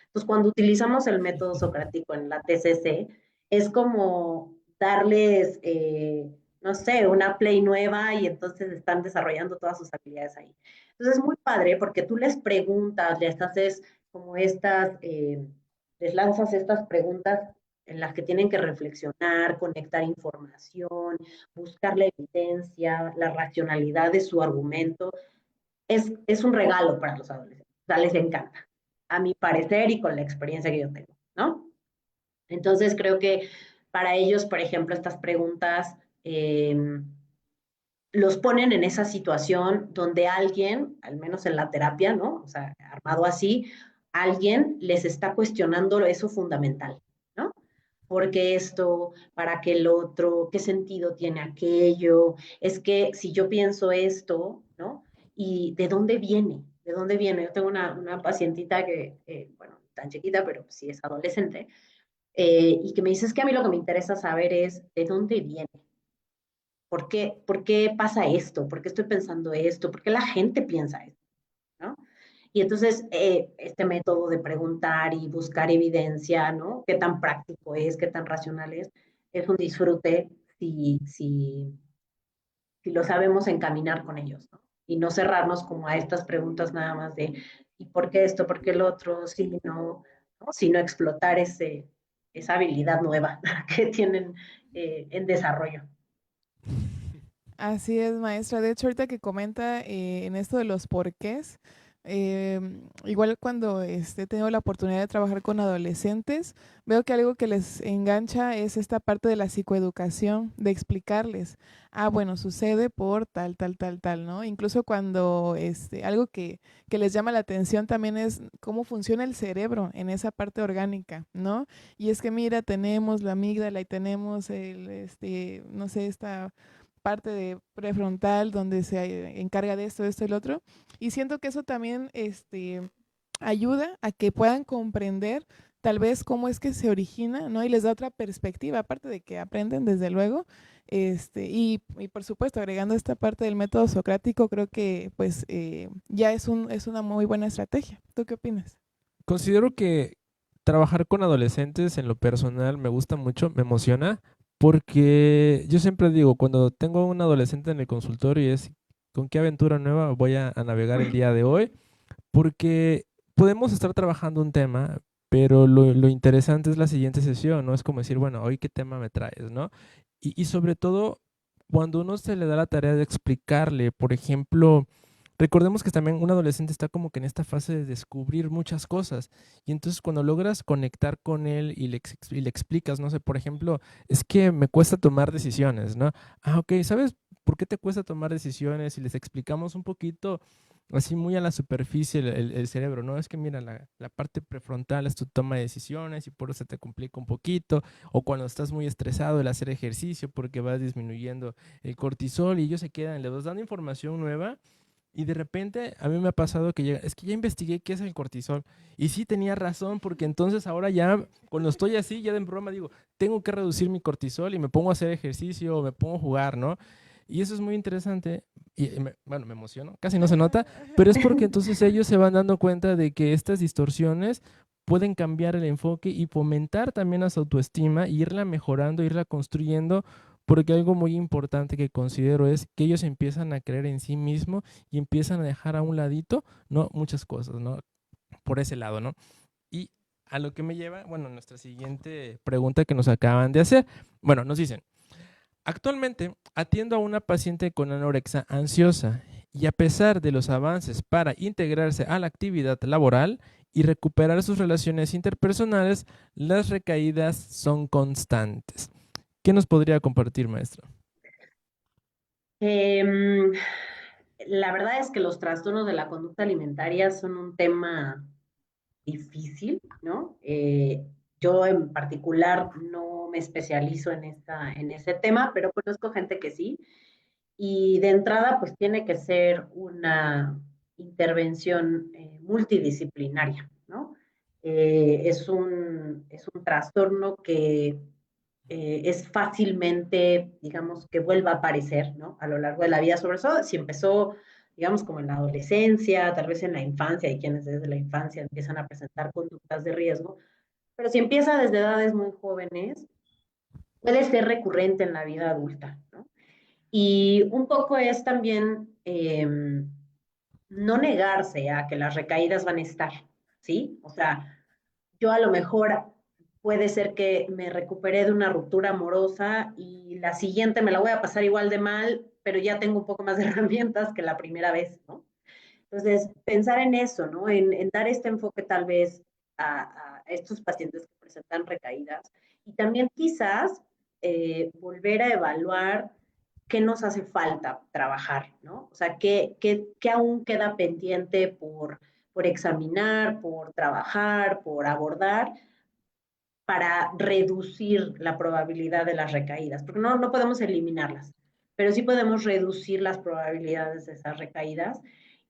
Entonces, cuando utilizamos el método socrático en la TCC, es como darles, no sé, una play nueva y entonces están desarrollando todas sus habilidades ahí. Entonces, es muy padre porque tú les preguntas, les haces como les lanzas estas preguntas en las que tienen que reflexionar, conectar información, buscar la evidencia, la racionalidad de su argumento. Es un regalo para los adolescentes. O sea, les encanta, a mi parecer y con la experiencia que yo tengo, ¿no? Entonces, creo que para ellos, por ejemplo, estas preguntas los ponen en esa situación donde alguien, al menos en la terapia, ¿no? O sea, armado así, alguien les está cuestionando eso fundamental, ¿no? ¿Por qué esto? ¿Para qué el otro? ¿Qué sentido tiene aquello? Es que si yo pienso esto, ¿no? ¿Y de dónde viene? ¿De dónde viene? Yo tengo una pacientita que, bueno, tan chiquita, pero sí es adolescente, y que me dice, es que a mí lo que me interesa saber es de dónde viene. ¿Por qué pasa esto? ¿Por qué estoy pensando esto? ¿Por qué la gente piensa esto? ¿No? Y entonces, este método de preguntar y buscar evidencia, ¿no? ¿Qué tan práctico es? ¿Qué tan racional es un disfrute si lo sabemos encaminar con ellos, ¿no? Y no cerrarnos como a estas preguntas nada más de ¿y por qué esto? ¿Por qué el otro? Sí, no, ¿no? Sino explotar esa habilidad nueva que tienen en desarrollo. Así es, maestra. De hecho, ahorita que comenta en esto de los porqués, igual cuando he tenido la oportunidad de trabajar con adolescentes, veo que algo que les engancha es esta parte de la psicoeducación, de explicarles, bueno, sucede por tal, tal, tal, tal, ¿no? Incluso cuando algo que les llama la atención también es cómo funciona el cerebro en esa parte orgánica, ¿no? Y es que mira, tenemos la amígdala y tenemos no sé, esta parte de prefrontal donde se encarga de esto, esto y lo otro. Y siento que eso también ayuda a que puedan comprender tal vez cómo es que se origina, ¿no? Y les da otra perspectiva, aparte de que aprenden desde luego, Y por supuesto, agregando esta parte del método socrático, creo que pues ya es una muy buena estrategia. ¿Tú qué opinas? Considero que trabajar con adolescentes en lo personal me gusta mucho, me emociona, porque yo siempre digo, cuando tengo un adolescente en el consultorio es con qué aventura nueva voy a navegar el día de hoy, porque podemos estar trabajando un tema, pero lo interesante es la siguiente sesión, ¿no? Es como decir, bueno, hoy qué tema me traes, ¿no? Y sobre todo, cuando uno se le da la tarea de explicarle, por ejemplo, recordemos que también un adolescente está como que en esta fase de descubrir muchas cosas. Y entonces cuando logras conectar con él y le explicas, no sé, por ejemplo, es que me cuesta tomar decisiones, ¿no? Ah, ok, ¿sabes por qué te cuesta tomar decisiones? Y les explicamos un poquito, así muy a la superficie, el cerebro, ¿no? Es que mira, la parte prefrontal es tu toma de decisiones y por eso te complica un poquito. O cuando estás muy estresado, el hacer ejercicio porque vas disminuyendo el cortisol y ellos se quedan, les vas dando información nueva y de repente a mí me ha pasado que llega, es que ya investigué qué es el cortisol. Y sí tenía razón, porque entonces ahora ya, cuando estoy así, ya de broma digo, tengo que reducir mi cortisol y me pongo a hacer ejercicio o me pongo a jugar, ¿no? Y eso es muy interesante. Bueno, me emociono, casi no se nota, pero es porque entonces ellos se van dando cuenta de que estas distorsiones pueden cambiar el enfoque y fomentar también a su autoestima, e irla mejorando, irla construyendo, porque algo muy importante que considero es que ellos empiezan a creer en sí mismos y empiezan a dejar a un ladito, ¿no? Muchas cosas, ¿no? Por ese lado, ¿no? Y a lo que me lleva, bueno, nuestra siguiente pregunta que nos acaban de hacer. Bueno, nos dicen, actualmente atiendo a una paciente con anorexia ansiosa y a pesar de los avances para integrarse a la actividad laboral y recuperar sus relaciones interpersonales, las recaídas son constantes. ¿Qué nos podría compartir, maestro? Em, la verdad es que los trastornos de la conducta alimentaria son un tema difícil, ¿no? Yo en particular no me especializo en ese tema, pero conozco gente que sí. Y de entrada, pues tiene que ser una intervención multidisciplinaria, ¿no? Es un trastorno que es fácilmente, digamos, que vuelva a aparecer, ¿no? A lo largo de la vida, sobre todo si empezó, digamos, como en la adolescencia, tal vez en la infancia, hay quienes desde la infancia empiezan a presentar conductas de riesgo, pero si empieza desde edades muy jóvenes, puede ser recurrente en la vida adulta, ¿no? Y un poco es también no negarse a que las recaídas van a estar, ¿sí? O sea, yo a lo mejor puede ser que me recuperé de una ruptura amorosa y la siguiente me la voy a pasar igual de mal, pero ya tengo un poco más de herramientas que la primera vez, ¿no? Entonces, pensar en eso, ¿no? En dar este enfoque tal vez a estos pacientes que presentan recaídas y también quizás volver a evaluar qué nos hace falta trabajar, ¿no? O sea, qué aún queda pendiente por examinar, por trabajar, por abordar para reducir la probabilidad de las recaídas, porque no podemos eliminarlas, pero sí podemos reducir las probabilidades de esas recaídas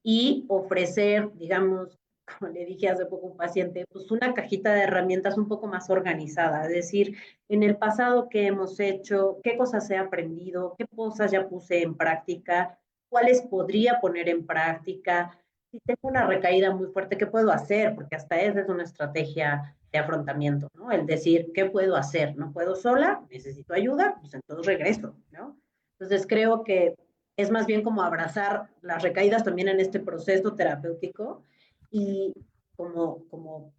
y ofrecer, digamos, como le dije hace poco a un paciente, pues una cajita de herramientas un poco más organizada, es decir, en el pasado qué hemos hecho, qué cosas he aprendido, qué cosas ya puse en práctica, cuáles podría poner en práctica, si tengo una recaída muy fuerte, ¿qué puedo hacer? Porque hasta esa es una estrategia de afrontamiento, ¿no? El decir, ¿qué puedo hacer? No puedo sola, necesito ayuda, pues entonces regreso, ¿no? Entonces creo que es más bien como abrazar las recaídas también en este proceso terapéutico y como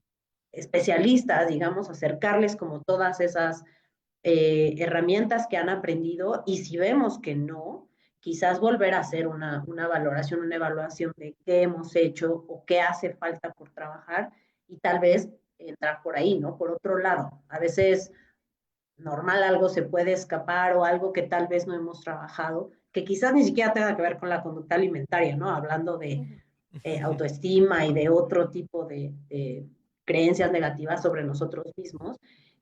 especialistas, digamos, acercarles como todas esas herramientas que han aprendido y si vemos que no, quizás volver a hacer una valoración, una evaluación de qué hemos hecho o qué hace falta por trabajar y tal vez entrar por ahí, ¿no? Por otro lado, a veces normal algo se puede escapar o algo que tal vez no hemos trabajado, que quizás ni siquiera tenga que ver con la conducta alimentaria, ¿no? Hablando de autoestima y de otro tipo de creencias negativas sobre nosotros mismos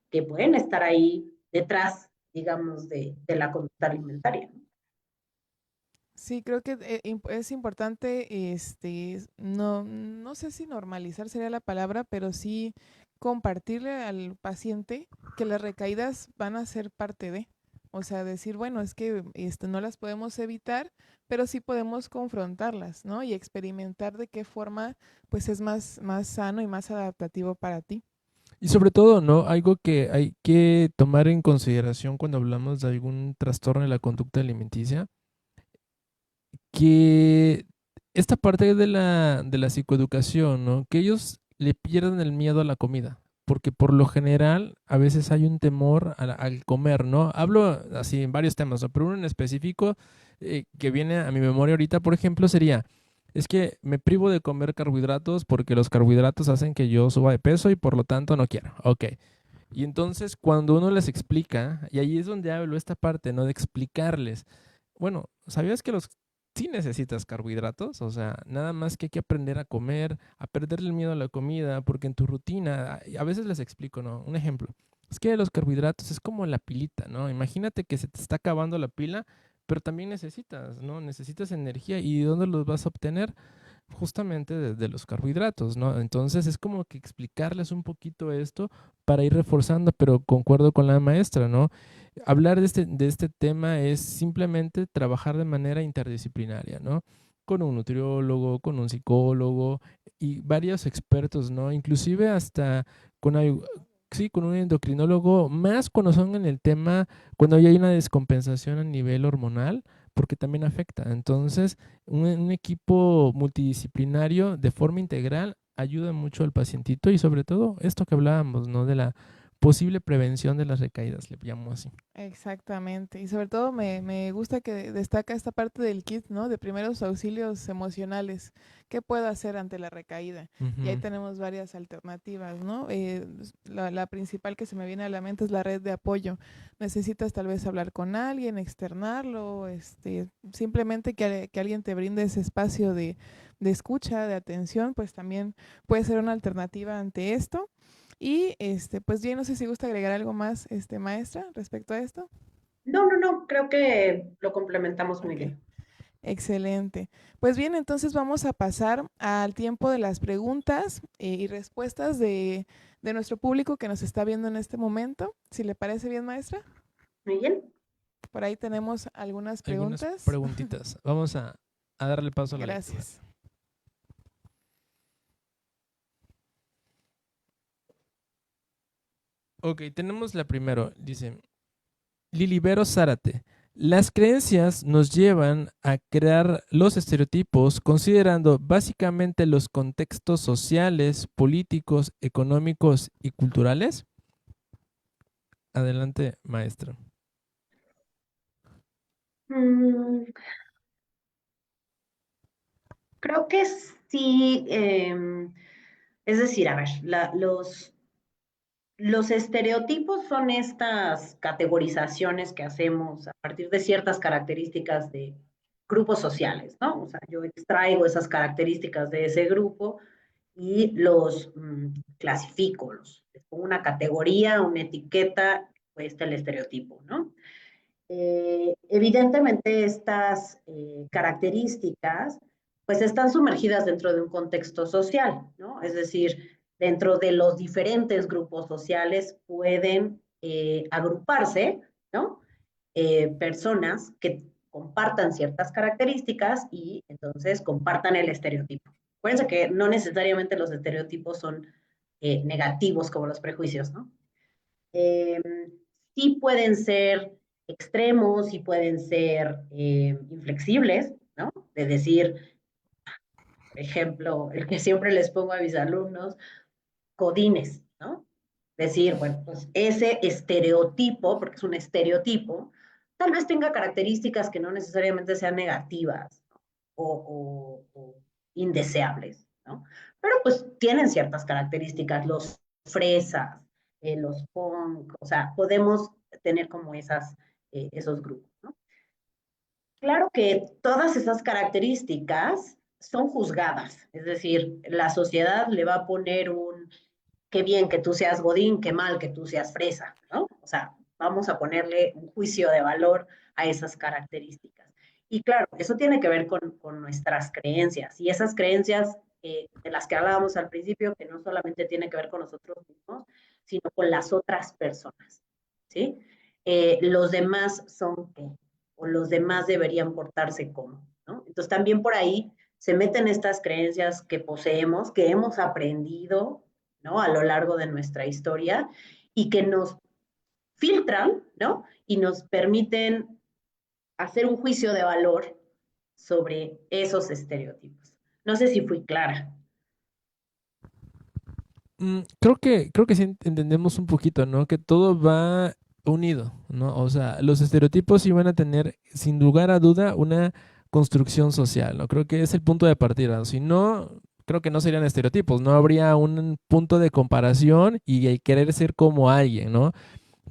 que pueden estar ahí detrás, digamos, de la conducta alimentaria. Sí, creo que es importante, no sé si normalizar sería la palabra, pero sí compartirle al paciente que las recaídas van a ser parte de. O sea, decir, bueno, es que no las podemos evitar, pero sí podemos confrontarlas, ¿no? Y experimentar de qué forma, pues es más sano y más adaptativo para ti. Y sobre todo, ¿no? Algo que hay que tomar en consideración cuando hablamos de algún trastorno de la conducta alimenticia, que esta parte de la psicoeducación, ¿no? Que ellos le pierdan el miedo a la comida, porque por lo general a veces hay un temor al comer, ¿no? Hablo así en varios temas, ¿no? Pero uno en específico que viene a mi memoria ahorita, por ejemplo, sería, es que me privo de comer carbohidratos porque los carbohidratos hacen que yo suba de peso y por lo tanto no quiero. Ok. Y entonces cuando uno les explica, y ahí es donde hablo esta parte, ¿no? De explicarles, bueno, ¿sabías que los sí necesitas carbohidratos? O sea, nada más que hay que aprender a comer, a perderle el miedo a la comida, porque en tu rutina, a veces les explico, ¿no? Un ejemplo, es que los carbohidratos es como la pilita, ¿no? Imagínate que se te está acabando la pila, pero también necesitas, ¿no? Necesitas energía y ¿de dónde los vas a obtener? Justamente de los carbohidratos, ¿no? Entonces es como que explicarles un poquito esto para ir reforzando, pero concuerdo con la maestra, ¿no? Hablar de este tema es simplemente trabajar de manera interdisciplinaria, ¿no? Con un nutriólogo, con un psicólogo y varios expertos, ¿no? Inclusive hasta con, sí, con un endocrinólogo, más cuando son en el tema, cuando ya hay una descompensación a nivel hormonal, porque también afecta. Entonces, un equipo multidisciplinario de forma integral ayuda mucho al pacientito y sobre todo esto que hablábamos, ¿no? De la posible prevención de las recaídas, le llamo así. Exactamente. Y sobre todo me gusta que destaca esta parte del kit, ¿no? De primeros auxilios emocionales. ¿Qué puedo hacer ante la recaída? Y ahí Ujú. tenemos varias alternativas, ¿no? La principal que se me viene a la mente es la red de apoyo. Necesitas tal vez hablar con alguien, externarlo, simplemente que alguien te brinde ese espacio de escucha, de atención, pues también puede ser una alternativa ante esto. Y pues bien, no sé si gusta agregar algo más, maestra, respecto a esto. No, no, no, creo que lo complementamos muy Ok, bien. excelente. Pues bien, entonces vamos a pasar al tiempo de las preguntas y respuestas de nuestro público que nos está viendo en este momento. Si le parece bien, maestra. Muy bien. Por ahí tenemos algunas Algunas preguntas. preguntitas. Vamos a darle paso a la lectura. Gracias. Ok, tenemos la primera. Dice, Lilibero Zárate. Las creencias nos llevan a crear los estereotipos considerando básicamente los contextos sociales, políticos, económicos y culturales. Adelante, maestra. Mm, creo que sí, es decir, a ver, los estereotipos son estas categorizaciones que hacemos a partir de ciertas características de grupos sociales, ¿no? O sea, yo extraigo esas características de ese grupo y los clasifico, les pongo una categoría, una etiqueta, pues está el estereotipo, ¿no? Evidentemente estas características pues están sumergidas dentro de un contexto social, ¿no? Es decir, dentro de los diferentes grupos sociales pueden agruparse, ¿no? Personas que compartan ciertas características y entonces compartan el estereotipo. Acuérdense que no necesariamente los estereotipos son negativos como los prejuicios, ¿no? Eh, sí pueden ser extremos, sí pueden ser inflexibles, ¿no? De decir, por ejemplo, el que siempre les pongo a mis alumnos, codines, ¿no? Decir, bueno, pues ese estereotipo, porque es un estereotipo, tal vez tenga características que no necesariamente sean negativas, ¿no? o indeseables, ¿no? Pero pues tienen ciertas características, los fresas, los punk, o sea, podemos tener como esos grupos, ¿no? Claro que todas esas características son juzgadas, es decir, la sociedad le va a poner un qué bien que tú seas Godín, qué mal que tú seas fresa, ¿no? O sea, vamos a ponerle un juicio de valor a esas características. Y claro, eso tiene que ver con nuestras creencias y esas creencias de las que hablábamos al principio, que no solamente tiene que ver con nosotros mismos, sino con las otras personas, ¿sí? los demás son qué, o los demás deberían portarse como, ¿no? Entonces también por ahí se meten estas creencias que poseemos, que hemos aprendido, ¿no? A lo largo de nuestra historia y que nos filtran, ¿no? Y nos permiten hacer un juicio de valor sobre esos estereotipos. No sé si fui clara. Creo que sí entendemos un poquito, ¿no? Que todo va unido, ¿no? O sea, los estereotipos sí van a tener, sin lugar a duda, una construcción social, ¿no? Creo que es el punto de partida. Si no, creo que no serían estereotipos, no habría un punto de comparación y el querer ser como alguien, ¿no?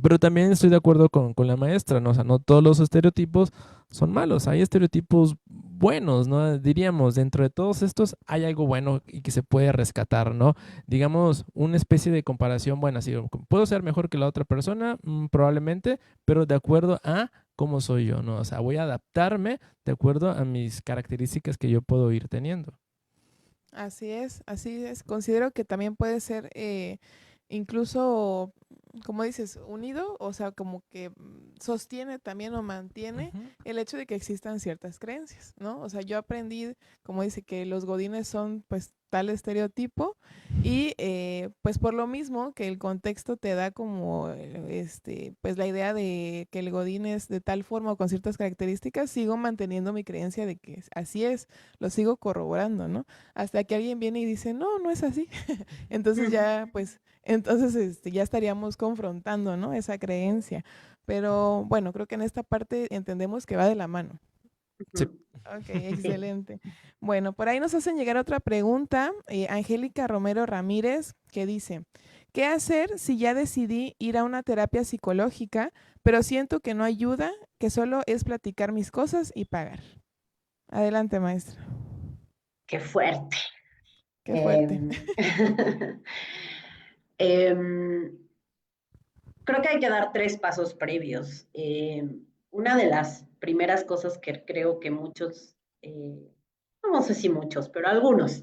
Pero también estoy de acuerdo con la maestra, ¿no? O sea, no todos los estereotipos son malos, hay estereotipos buenos, ¿no? Diríamos, dentro de todos estos hay algo bueno y que se puede rescatar, ¿no? Digamos, una especie de comparación, bueno, así, ¿puedo ser mejor que la otra persona? Probablemente, pero de acuerdo a cómo soy yo, ¿no? O sea, voy a adaptarme de acuerdo a mis características que yo puedo ir teniendo. Así es, así es. Considero que también puede ser incluso, como dices, unido, o sea, como que sostiene también o mantiene Ujú. el hecho de que existan ciertas creencias, ¿no? O sea, yo aprendí, como dice, que los godines son pues tal estereotipo y pues por lo mismo que el contexto te da como pues la idea de que el godín es de tal forma o con ciertas características, sigo manteniendo mi creencia de que así es, lo sigo corroborando, ¿no? Hasta que alguien viene y dice, no, no es así. Entonces ya, pues, entonces ya estaríamos confrontando, ¿no? Esa creencia. Pero bueno, creo que en esta parte entendemos que va de la mano. Sí. Ok, excelente. Bueno, por ahí nos hacen llegar otra pregunta, Angélica Romero Ramírez, que dice, ¿qué hacer si ya decidí ir a una terapia psicológica, pero siento que no ayuda, que solo es platicar mis cosas y pagar? Adelante, maestra. Qué fuerte. Qué fuerte. Eh, eh, creo que hay que dar 3 pasos previos. Una de las primeras cosas que creo que muchos, no sé si muchos, pero algunos,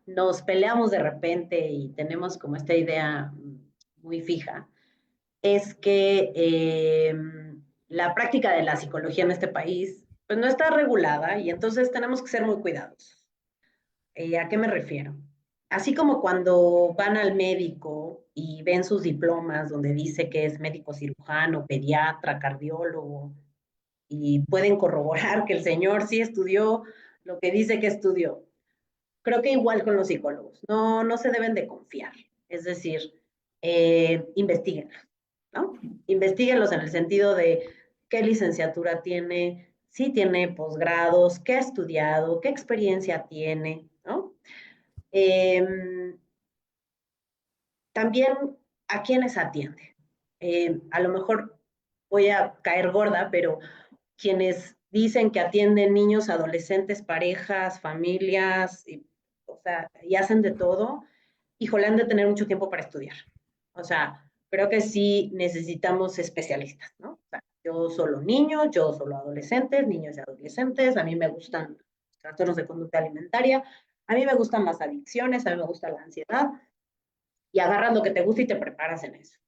nos peleamos de repente y tenemos como esta idea muy fija, es que la práctica de la psicología en este país pues no está regulada y entonces tenemos que ser muy cuidadosos. ¿A qué me refiero? Así como cuando van al médico y ven sus diplomas donde dice que es médico cirujano, pediatra, cardiólogo, y pueden corroborar que el señor sí estudió lo que dice que estudió. Creo que igual con los psicólogos, no se deben de confiar. Es decir, investiguenlos, ¿no? Investíguenlos en el sentido de qué licenciatura tiene, si tiene posgrados, qué ha estudiado, qué experiencia tiene, ¿no? Eh, también a quiénes atiende. A lo mejor voy a caer gorda, pero quienes dicen que atienden niños, adolescentes, parejas, familias, o sea, y hacen de todo, híjole, han de tener mucho tiempo para estudiar. O sea, creo que sí necesitamos especialistas, ¿no? O sea, yo solo niños, yo solo adolescentes, niños y adolescentes, a mí me gustan los trastornos de conducta alimentaria, a mí me gustan las adicciones, a mí me gusta la ansiedad, y agarras lo que te gusta y te preparas en eso.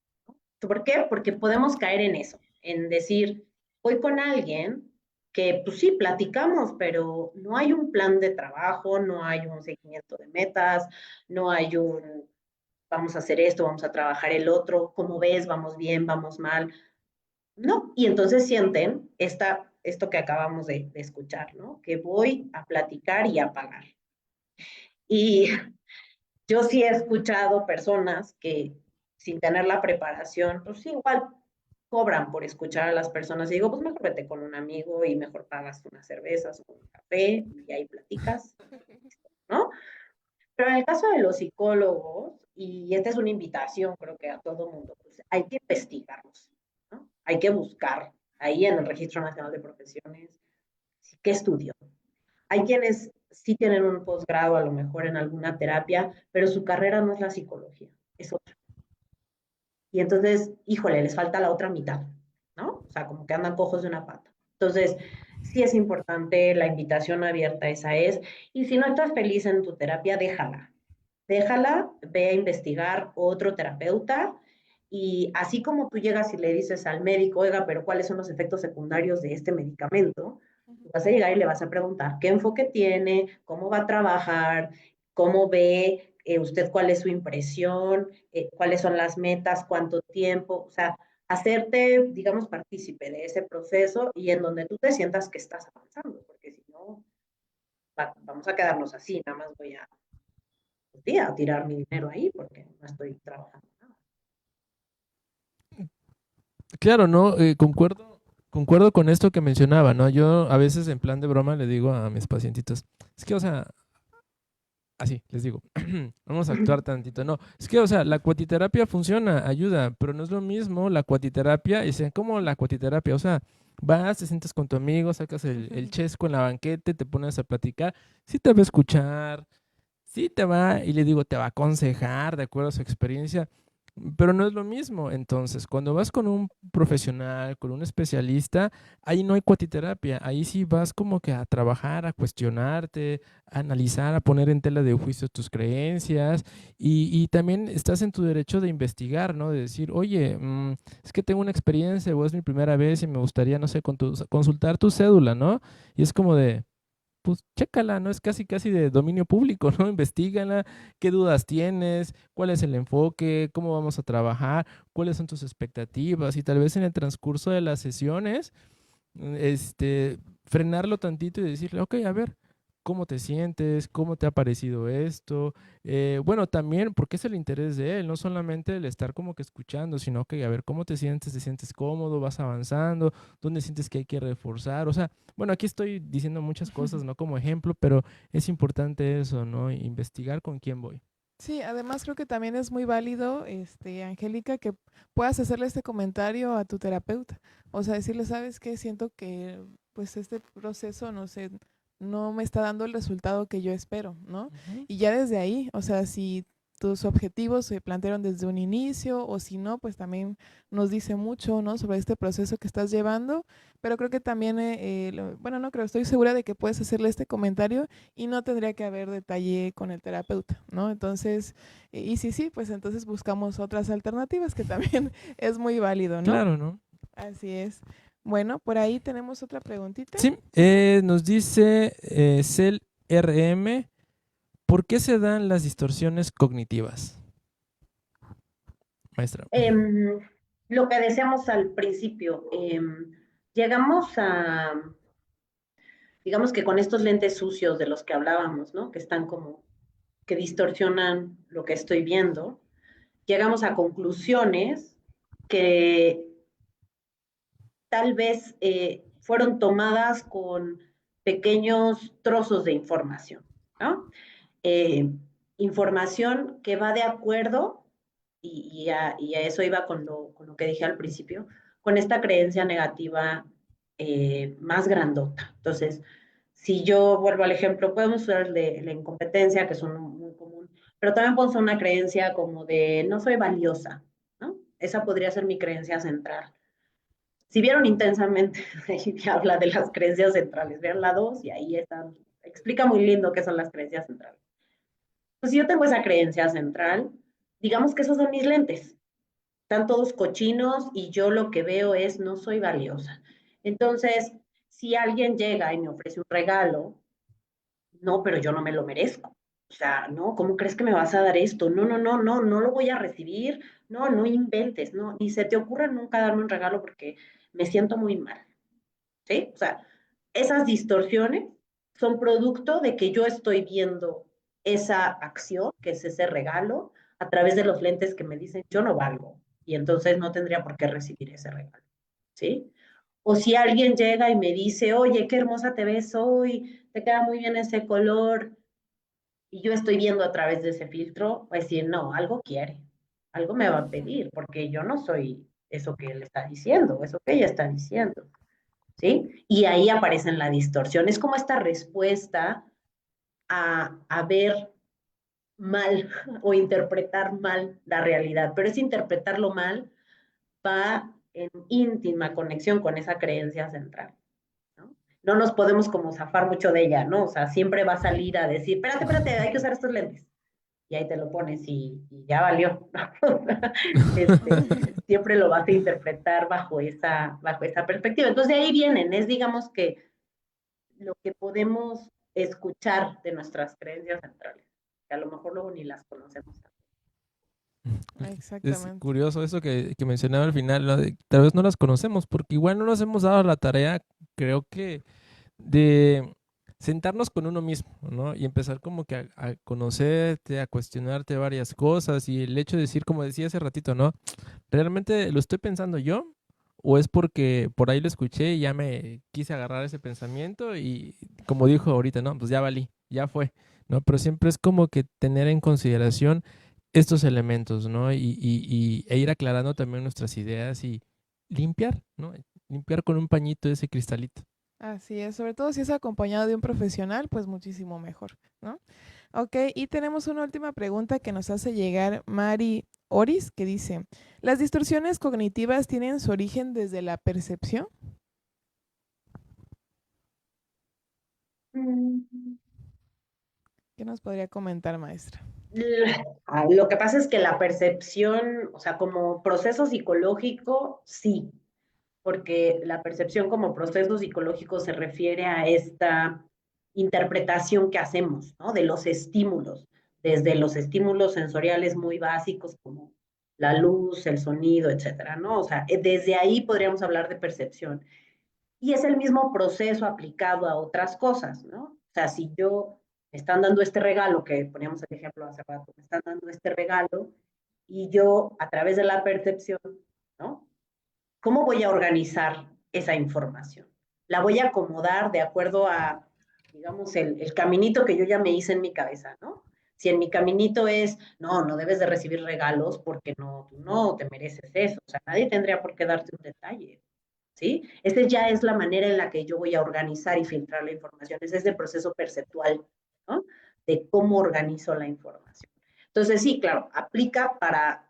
¿Por qué? Porque podemos caer en eso, en decir, voy con alguien que pues sí, platicamos, pero no hay un plan de trabajo, no hay un seguimiento de metas, no hay un, vamos a hacer esto, vamos a trabajar el otro, ¿cómo ves? ¿Vamos bien? ¿Vamos mal? No, y entonces sienten esto que acabamos de escuchar, ¿no? Que voy a platicar y a pagar. Y yo sí he escuchado personas que sin tener la preparación, pues sí, igual cobran por escuchar a las personas. Y digo, pues mejor vete con un amigo y mejor pagas unas cervezas o un café y ahí platicas, ¿no? Pero en el caso de los psicólogos, y esta es una invitación creo que a todo mundo, pues hay que investigarlos, ¿no? Hay que buscar ahí en el Registro Nacional de Profesiones qué estudió. Hay quienes sí tienen un posgrado a lo mejor en alguna terapia, pero su carrera no es la psicología, es otra. Y entonces, híjole, les falta la otra mitad, ¿no? O sea, como que andan cojos de una pata. Entonces, sí es importante, la invitación abierta esa es, y si no estás feliz en tu terapia, déjala. Déjala, ve a investigar otro terapeuta Y así como tú llegas y le dices al médico, oiga, pero ¿cuáles son los efectos secundarios de este medicamento? Tú vas a llegar y le vas a preguntar qué enfoque tiene, cómo va a trabajar, cómo ve usted, cuál es su impresión, cuáles son las metas, cuánto tiempo, o sea, hacerte, digamos, partícipe de ese proceso y en donde tú te sientas que estás avanzando, porque si no, vamos a quedarnos así, nada más voy a, pues, sí, a tirar mi dinero ahí porque no estoy trabajando nada. Claro, ¿no? Concuerdo con esto que mencionaba, ¿no? Yo a veces en plan de broma le digo a mis pacientitos, es que, o sea, así, les digo, vamos a actuar tantito. No, es que, o sea, la cuatiterapia funciona, ayuda, pero no es lo mismo la cuatiterapia, y dicen, ¿cómo la cuatiterapia? O sea, vas, te sientas con tu amigo, sacas el chesco en la banqueta, te pones a platicar, sí te va a escuchar, sí te va, y le digo, te va a aconsejar de acuerdo a su experiencia, pero no es lo mismo. Entonces, cuando vas con un profesional, con un especialista, ahí no hay cuatiterapia, ahí sí vas como que a trabajar, a cuestionarte, a analizar, a poner en tela de juicio tus creencias y también estás en tu derecho de investigar, ¿no? De decir, oye, es que tengo una experiencia o es mi primera vez y me gustaría, no sé, consultar tu cédula, ¿no? Y es como de pues chécala, ¿no? Es casi casi de dominio público, ¿no? Investígala, qué dudas tienes, cuál es el enfoque, cómo vamos a trabajar, cuáles son tus expectativas y tal vez en el transcurso de las sesiones, frenarlo tantito y decirle, ok, a ver, ¿cómo te sientes? ¿Cómo te ha parecido esto? Bueno, también, porque es el interés de él, no solamente el estar como que escuchando, sino que a ver, ¿cómo te sientes? ¿Te sientes cómodo? ¿Vas avanzando? ¿Dónde sientes que hay que reforzar? O sea, bueno, aquí estoy diciendo muchas cosas, ¿no? Como ejemplo, pero es importante eso, ¿no? Investigar con quién voy. Sí, además creo que también es muy válido, Angélica, que puedas hacerle este comentario a tu terapeuta. O sea, decirle, ¿sabes qué? Siento que pues este proceso, no sé, no me está dando el resultado que yo espero, ¿no? Ujú. Y ya desde ahí, o sea, si tus objetivos se plantearon desde un inicio o si no, pues también nos dice mucho, ¿no? Sobre este proceso que estás llevando. Pero creo que también, bueno, no creo, estoy segura de que puedes hacerle este comentario y no tendría que haber detalle con el terapeuta, ¿no? Entonces, y sí, sí, pues entonces buscamos otras alternativas que también es muy válido, ¿no? Claro, ¿no? Así es. Bueno, por ahí tenemos otra preguntita. Sí, nos dice Cel RM, ¿por qué se dan las distorsiones cognitivas, maestra? Lo que decíamos al principio, llegamos a, digamos que con estos lentes sucios de los que hablábamos, ¿no? Que están como, que distorsionan lo que estoy viendo, llegamos a conclusiones que tal vez fueron tomadas con pequeños trozos de información, ¿no? Eh, Información que va de acuerdo, y a eso iba con lo que dije al principio, con esta creencia negativa más grandota. Entonces, si yo vuelvo al ejemplo, podemos usar el de la incompetencia, que es un muy común, pero también puedo usar una creencia como de no soy valiosa, ¿no? Esa podría ser mi creencia central. Si vieron intensamente, ahí habla de las creencias centrales, vean la 2 y ahí están, explica muy lindo qué son las creencias centrales. Pues si yo tengo esa creencia central, digamos que esos son mis lentes, están todos cochinos y yo lo que veo es no soy valiosa. Entonces, si alguien llega y me ofrece un regalo, no, pero yo no me lo merezco. O sea, no, ¿cómo crees que me vas a dar esto? No, no, no, no, no lo voy a recibir. No, no inventes, no, ni se te ocurra nunca darme un regalo porque me siento muy mal. ¿Sí? O sea, esas distorsiones son producto de que yo estoy viendo esa acción, que es ese regalo, a través de los lentes que me dicen yo no valgo y entonces no tendría por qué recibir ese regalo. ¿Sí? O si alguien llega y me dice, oye, qué hermosa te ves hoy, te queda muy bien ese color, y yo estoy viendo a través de ese filtro, voy a decir, no, algo quiere, algo me va a pedir, porque yo no soy eso que él está diciendo, eso que ella está diciendo. ¿Sí? Y ahí aparece la distorsión. Es como esta respuesta a ver mal o interpretar mal la realidad, pero ese interpretarlo mal va en íntima conexión con esa creencia central. ¿No? No nos podemos como zafar mucho de ella, ¿no? O sea, siempre va a salir a decir, espérate, espérate, hay que usar estos lentes. y ahí te lo pones y ya valió, ¿no? Siempre lo vas a interpretar bajo esa perspectiva. Entonces de ahí vienen, es digamos que lo que podemos escuchar de nuestras creencias centrales, que a lo mejor luego ni las conocemos. Es Exactamente. curioso eso que mencionaba al final, ¿no? Tal vez no las conocemos porque igual no nos hemos dado la tarea, creo que, de sentarnos con uno mismo, ¿no? Y empezar como que a conocerte, a cuestionarte varias cosas y el hecho de decir, como decía hace ratito, ¿no? ¿Realmente lo estoy pensando yo? ¿O es porque por ahí lo escuché y ya me quise agarrar ese pensamiento y como dijo ahorita, ¿no? Pues ya valí, ya fue, ¿no? Pero siempre es como que tener en consideración estos elementos, ¿no? E ir aclarando también nuestras ideas y limpiar, ¿no? Limpiar con un pañito ese cristalito. Así es, sobre todo si es acompañado de un profesional, pues muchísimo mejor, ¿no? Ok, y tenemos una última pregunta que nos hace llegar Mari Oris, que dice, ¿las distorsiones cognitivas tienen su origen desde la percepción? Mm. ¿Qué nos podría comentar, maestra? Lo que pasa es que la percepción, o sea, como proceso psicológico, sí, porque la percepción como proceso psicológico se refiere a esta interpretación que hacemos, ¿no? De los estímulos, desde los estímulos sensoriales muy básicos como la luz, el sonido, etcétera, ¿no? O sea, desde ahí podríamos hablar de percepción. Y es el mismo proceso aplicado a otras cosas, ¿no? O sea, si yo me están dando este regalo, que poníamos el ejemplo hace rato, me están dando este regalo y yo a través de la percepción, ¿no? ¿Cómo voy a organizar esa información? La voy a acomodar de acuerdo a, digamos, el caminito que yo ya me hice en mi cabeza, ¿no? Si en mi caminito es, no, no debes de recibir regalos porque no, tú no te mereces eso. O sea, nadie tendría por qué darte un detalle, ¿sí? Esta ya es la manera en la que yo voy a organizar y filtrar la información. Ese es el proceso perceptual, ¿no? De cómo organizo la información. Entonces, sí, claro, aplica para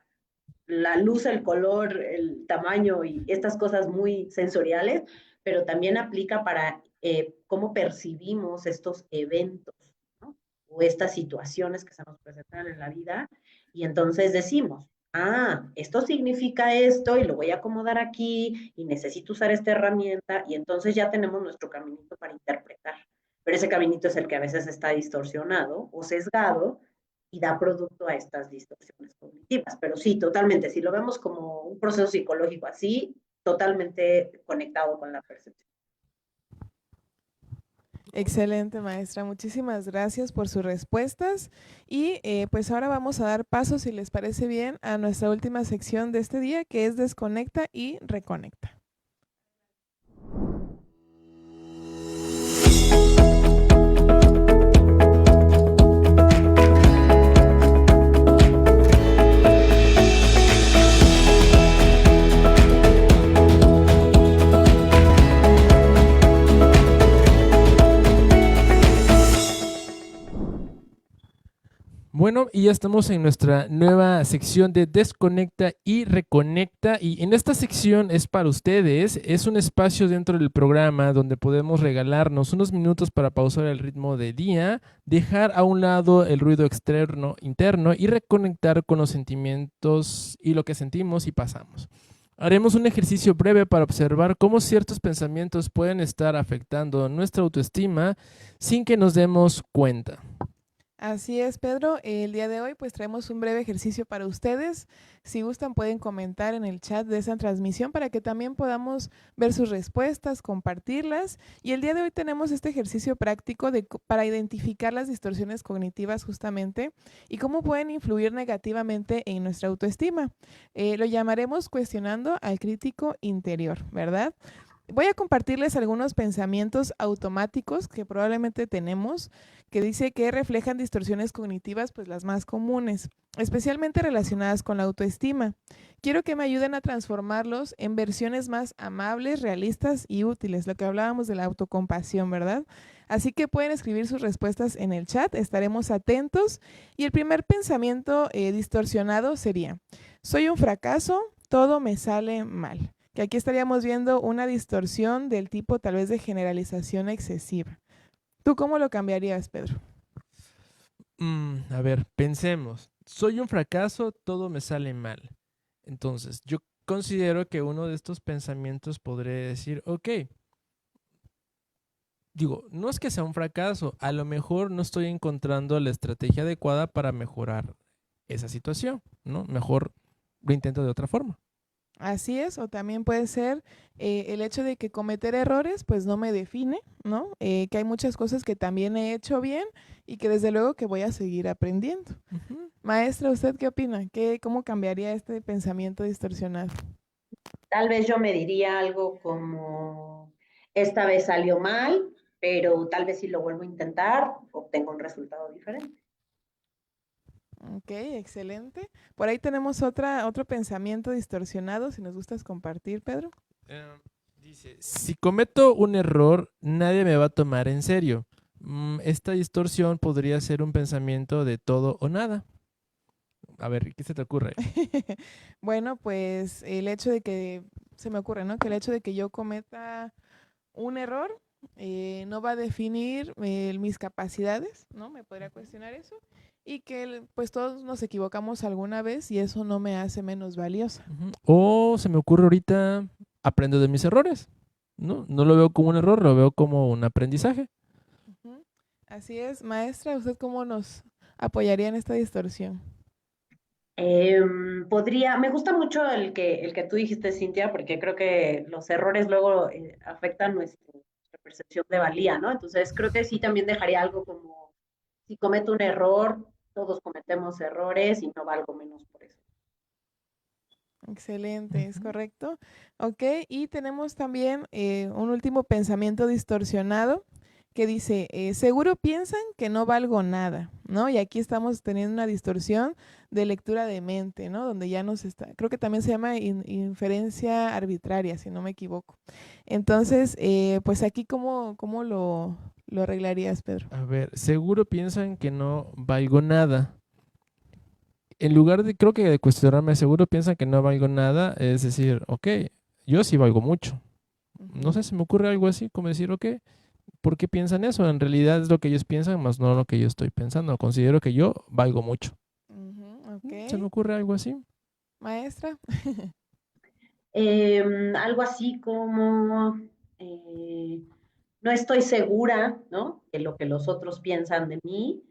la luz, el color, el tamaño y estas cosas muy sensoriales, pero también aplica para cómo percibimos estos eventos, ¿no? O estas situaciones que se nos presentan en la vida. Y entonces decimos, ah, esto significa esto y lo voy a acomodar aquí y necesito usar esta herramienta y entonces ya tenemos nuestro caminito para interpretar. Pero ese caminito es el que a veces está distorsionado o sesgado y da producto a estas distorsiones cognitivas. Pero sí, totalmente, si lo vemos como un proceso psicológico así, totalmente conectado con la percepción. Excelente, maestra. Muchísimas gracias por sus respuestas. Y pues ahora vamos a dar paso, si les parece bien, a nuestra última sección de este día, que es Desconecta y Reconecta. Bueno, y ya estamos en nuestra nueva sección de Desconecta y Reconecta. Y en esta sección es para ustedes, es un espacio dentro del programa donde podemos regalarnos unos minutos para pausar el ritmo del día, dejar a un lado el ruido externo, interno y reconectar con los sentimientos y lo que sentimos y pasamos. Haremos un ejercicio breve para observar cómo ciertos pensamientos pueden estar afectando nuestra autoestima sin que nos demos cuenta. Así es, Pedro. El día de hoy pues traemos un breve ejercicio para ustedes. Si gustan pueden comentar en el chat de esa transmisión para que también podamos ver sus respuestas, compartirlas. Y el día de hoy tenemos este ejercicio práctico para identificar las distorsiones cognitivas justamente y cómo pueden influir negativamente en nuestra autoestima. Lo llamaremos cuestionando al crítico interior, ¿verdad? Voy a compartirles algunos pensamientos automáticos que probablemente tenemos, que dice que reflejan distorsiones cognitivas, pues las más comunes, especialmente relacionadas con la autoestima. Quiero que me ayuden a transformarlos en versiones más amables, realistas y útiles, lo que hablábamos de la autocompasión, ¿verdad? Así que pueden escribir sus respuestas en el chat, estaremos atentos. Y el primer pensamiento distorsionado sería, soy un fracaso, todo me sale mal. Que aquí estaríamos viendo una distorsión del tipo tal vez de generalización excesiva. ¿Tú cómo lo cambiarías, Pedro? A ver, pensemos. Soy un fracaso, todo me sale mal. Entonces, yo considero que uno de estos pensamientos podría decir, ok, digo, no es que sea un fracaso, a lo mejor no estoy encontrando la estrategia adecuada para mejorar esa situación, ¿no? Mejor lo intento de otra forma. Así es, o también puede ser el hecho de que cometer errores pues no me define, ¿no? Que hay muchas cosas que también he hecho bien y que desde luego que voy a seguir aprendiendo. Ujú. Maestra, ¿usted qué opina? ¿Cómo cambiaría este pensamiento distorsionado? Tal vez yo me diría algo como, esta vez salió mal, pero tal vez si lo vuelvo a intentar, obtengo un resultado diferente. Ok, excelente. Por ahí tenemos otro pensamiento distorsionado, si nos gustas compartir, Pedro. Dice, si cometo un error, nadie me va a tomar en serio. Esta distorsión podría ser un pensamiento de todo o nada. A ver, ¿qué se te ocurre? Bueno, pues el hecho de que, se me ocurre, ¿no? Que el hecho de que yo cometa un error no va a definir mis capacidades, ¿no? Me podría cuestionar eso. Y que pues todos nos equivocamos alguna vez y eso no me hace menos valiosa. Ujú. O se me ocurre ahorita, aprendo de mis errores, ¿no? No lo veo como un error, lo veo como un aprendizaje. Ujú. Así es, maestra, ¿usted cómo nos apoyaría en esta distorsión? Me gusta mucho el que tú dijiste, Cintia, porque creo que los errores luego afectan nuestra percepción de valía, ¿no? Entonces creo que sí también dejaría algo como, si cometo un error, todos cometemos errores y no valgo menos por eso. Excelente, es Ujú. correcto. Ok, y tenemos también un último pensamiento distorsionado que dice, seguro piensan que no valgo nada, ¿no? Y aquí estamos teniendo una distorsión de lectura de mente, ¿no? Donde ya nos está, creo que también se llama inferencia arbitraria, si no me equivoco. Entonces, pues aquí, ¿cómo lo arreglarías, Pedro? A ver, seguro piensan que no valgo nada. En lugar de, creo que de cuestionarme, seguro piensan que no valgo nada, es decir, ok, yo sí valgo mucho. No Ujú, sé, se me ocurre algo así, como decir, ok, ¿por qué piensan eso? En realidad es lo que ellos piensan, más no lo que yo estoy pensando. Considero que yo valgo mucho. ujú, ok, ¿Se me ocurre algo así? maestra. Algo así como, eh, no estoy segura, ¿no? De lo que los otros piensan de mí,